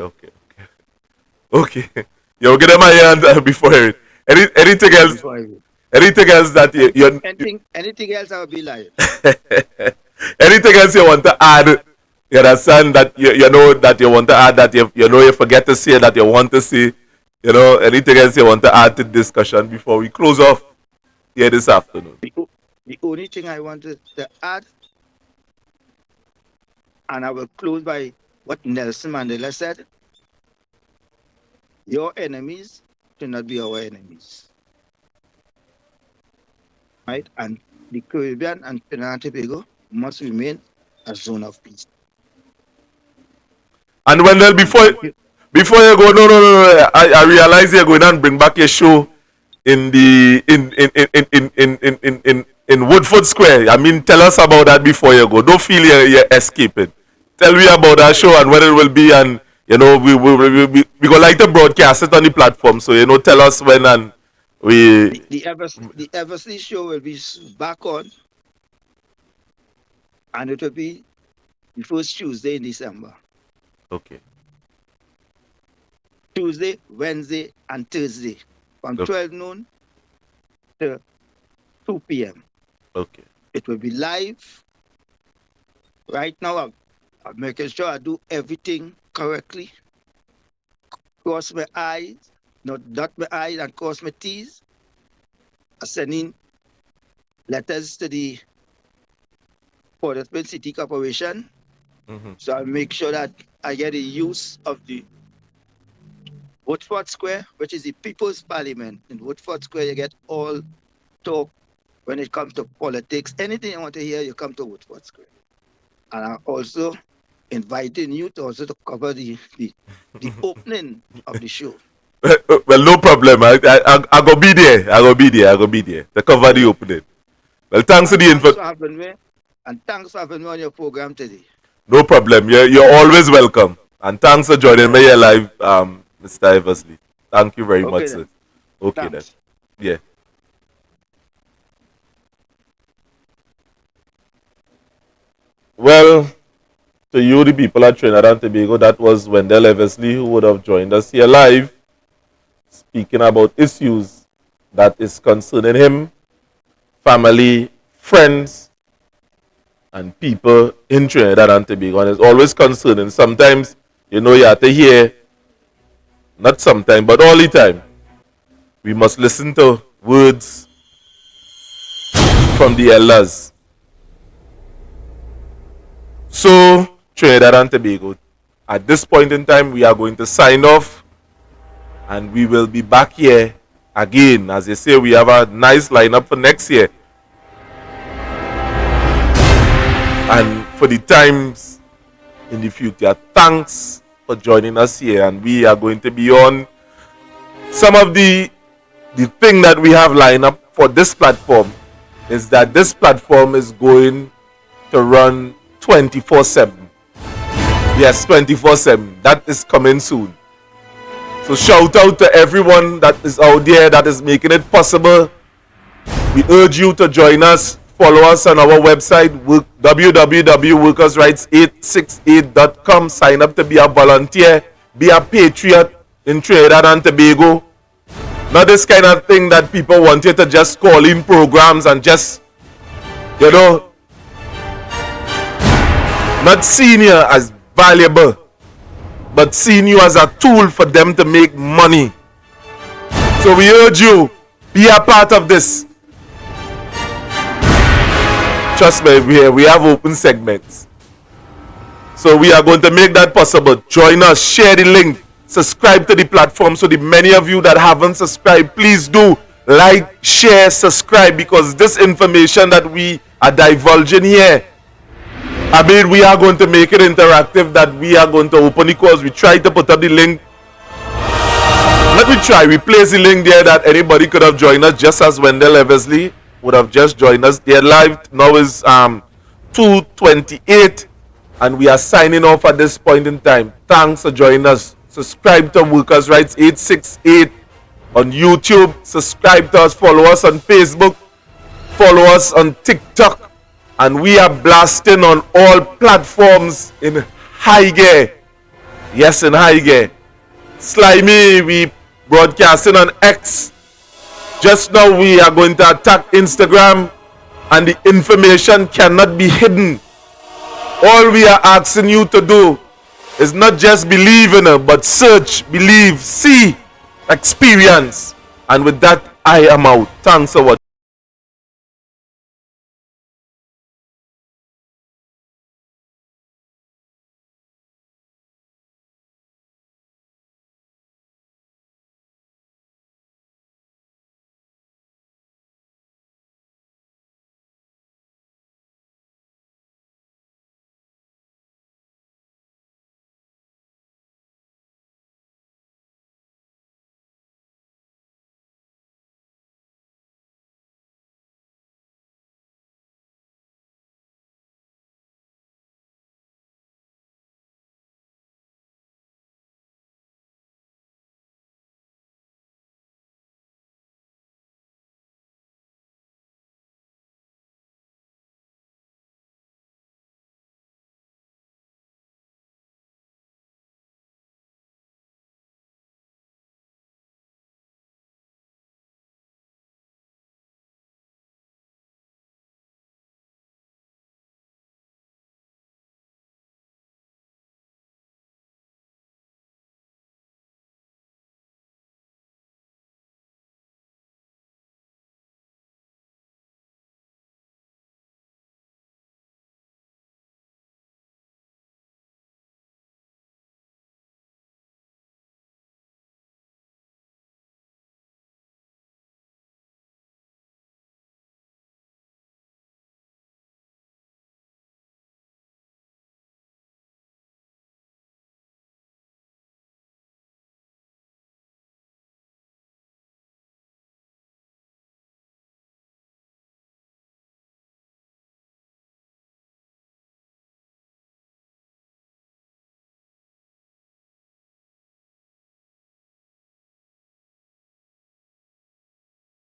You'll give them a year before I rate. Anything else? Anything else that anything else I will be lying. Anything else you want to add? You understand that you know that you want to add, that you know you forget to say that you want to say. You know, anything else you want to add to the discussion before we close off here this afternoon? The only thing I wanted to add, and I will close by what Nelson Mandela said: your enemies should not be our enemies. Right? And the Caribbean and Trinidad and Tobago must remain a zone of peace. And Wendell, before you go, no, I realize you're going to bring back your show in the in Woodford Square. I mean, tell us about that before you go. Don't feel you're escaping. Tell me about that show and when it will be, and you know we go like to broadcast it on the platform. So you know, tell us when and we. The Eversley show will be back on, and it will be the first Tuesday in December. Okay. Tuesday, Wednesday, and Thursday from 12 noon to 2 p.m. Okay. It will be live. Right now, I'm making sure I do everything correctly. Cross my I's, not dot my I's and cross my T's. I'm sending letters to the Port of Prince City Corporation. So I'll make sure that I get the use of the Woodford Square, which is the People's Parliament. In Woodford Square, you get all talk when it comes to politics. Anything you want to hear, you come to Woodford Square. And I'm also inviting you to also to cover the opening of the show. Well, no problem. I go be there. I go be there to cover the opening. Well, thanks for the info. And thanks for having me on your program today. No problem. You're always welcome. And thanks for joining me here live, Mr. Eversley. Thank you very much, sir. Okay, then. Yeah. Well, to you, the people at Trinidad and Tobago, that was Wendell Eversley, who would have joined us here live, speaking about issues that is concerning him, family, friends, and people in Trinidad and Tobago. And it's always concerning. Sometimes, you know, you have to hear, not sometimes, but all the time, we must listen to words from the elders. So, Trinidad and Tobago, at this point in time, we are going to sign off, and we will be back here again. As they say, we have a nice lineup for next year. And for the times in the future, thanks for joining us here. And we are going to be on some of the thing that we have lined up for this platform is that this platform is going to run 24/7. Yes, 24/7. That is coming soon. So shout out to everyone that is out there that is making it possible. We urge you to join us. Follow us on our website, www.workersrights868.com. Sign up to be a volunteer, be a patriot in Trinidad and Tobago. Not this kind of thing that people want you to just call in programs and just, you know, not seeing you as valuable, but seeing you as a tool for them to make money. So we urge you, be a part of this. Trust me, we have open segments. So we are going to make that possible. Join us, share the link, subscribe to the platform. So the many of you that haven't subscribed, please do like, share, subscribe, because this information that we are divulging here, I mean, we are going to make it interactive, that we are going to open the course. We try to put up the link. Let me try. We place the link there that anybody could have joined us, just as Wendell Eversley would have just joined us. Their live now is 2:28, and we are signing off at this point in time. Thanks for joining us. Subscribe to Workers' Rights 868 on YouTube. Subscribe to us. Follow us on Facebook. Follow us on TikTok. And we are blasting on all platforms in high gear. Yes, in high gear. Slimy, we broadcasting on X. Just now we are going to attack Instagram, and the information cannot be hidden. All we are asking you to do is not just believe in it, but search, believe, see, experience. And with that, I am out. Thanks for watching.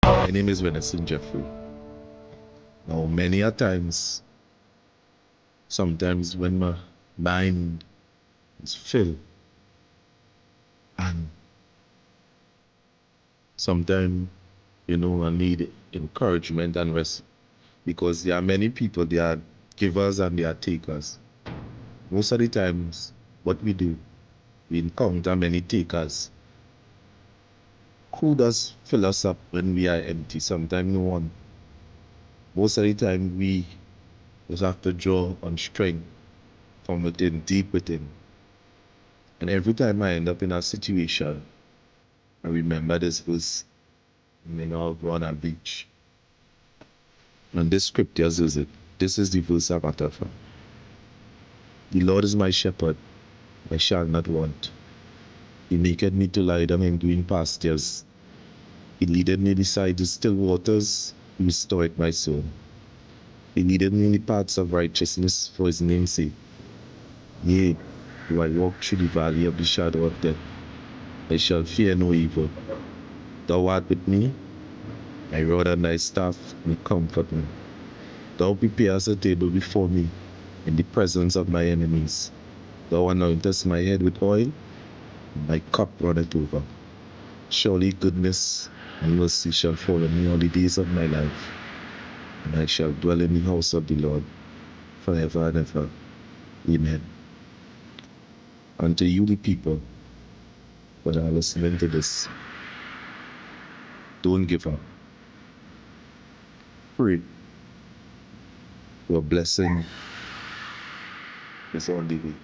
My name is Venison Jeffrey. Now, many a times, sometimes when my mind is filled, and sometimes, you know, I need encouragement and rest, because there are many people, they are givers and they are takers. Most of the times, what we do, we encounter many takers. Who does fill us up when we are empty? Sometimes no one. Most of the time, we just have to draw on strength from within, deep within. And every time I end up in a situation, I remember this verse, you know, on a beach. And this scripture says it. This is the verse I'm at from. The Lord is my shepherd, I shall not want. He maketh me to lie down in green pastures. He leadeth me beside the still waters. He restored my soul. He leadeth me in the paths of righteousness for his name's sake. Yea, though I walk through the valley of the shadow of death, I shall fear no evil. Thou art with me, thy rod and thy staff may comfort me. Thou preparest a table before me in the presence of my enemies. Thou anointest my head with oil, and my cup runneth over. Surely goodness and mercy shall follow me all the days of my life, and I shall dwell in the house of the Lord forever and ever. Amen. And to you, the people that are listening to this, don't give up. Pray. Your blessing is on the way.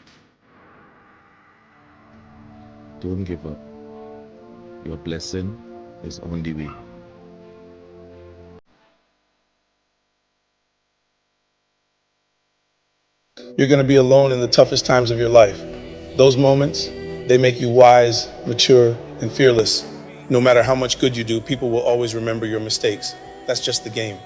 Don't give up. Your blessing is on the way. You're going to be alone in the toughest times of your life. Those moments, they make you wise, mature, and fearless. No matter how much good you do, people will always remember your mistakes. That's just the game.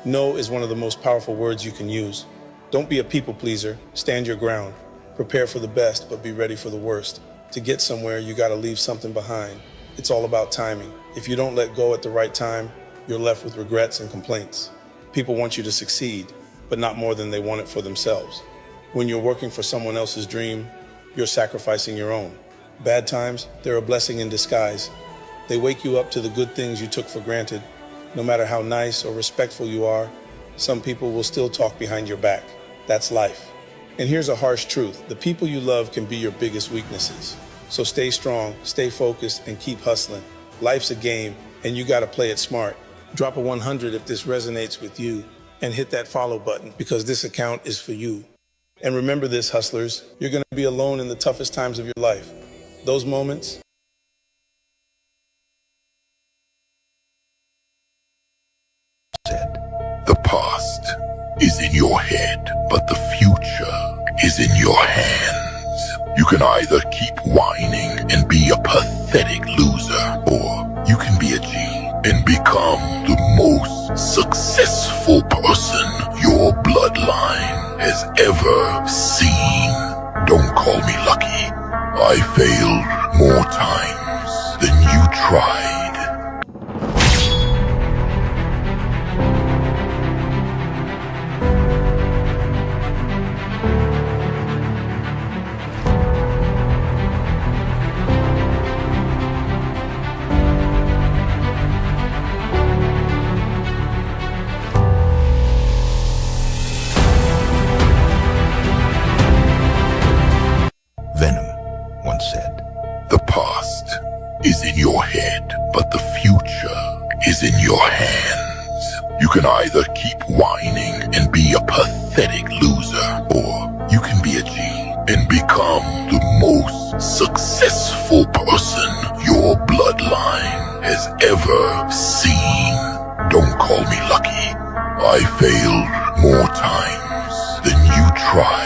No is one of the most powerful words you can use. Don't be a people pleaser. Stand your ground. Prepare for the best, but be ready for the worst. To get somewhere, you got to leave something behind. It's all about timing. If you don't let go at the right time, you're left with regrets and complaints. People want you to succeed, but not more than they want it for themselves. When you're working for someone else's dream, you're sacrificing your own. Bad times, they're a blessing in disguise. They wake you up to the good things you took for granted. No matter how nice or respectful you are, some people will still talk behind your back. That's life. And here's a harsh truth. The people you love can be your biggest weaknesses. So stay strong, stay focused, and keep hustling. Life's a game, and you gotta play it smart. Drop a 100 if this resonates with you, and hit that follow button, because this account is for you. And remember this, hustlers, you're gonna be alone in the toughest times of your life. Those moments, the past is in your head, but the future is in your hands. You can either keep whining and be a pathetic loser, or you can be a G and become the most successful person your bloodline has ever seen. Don't call me lucky. I failed more times than you tried. The past is in your head, but the future is in your hands. You can either keep whining and be a pathetic loser, or you can be a G and become the most successful person your bloodline has ever seen. Don't call me lucky. I failed more times than you tried.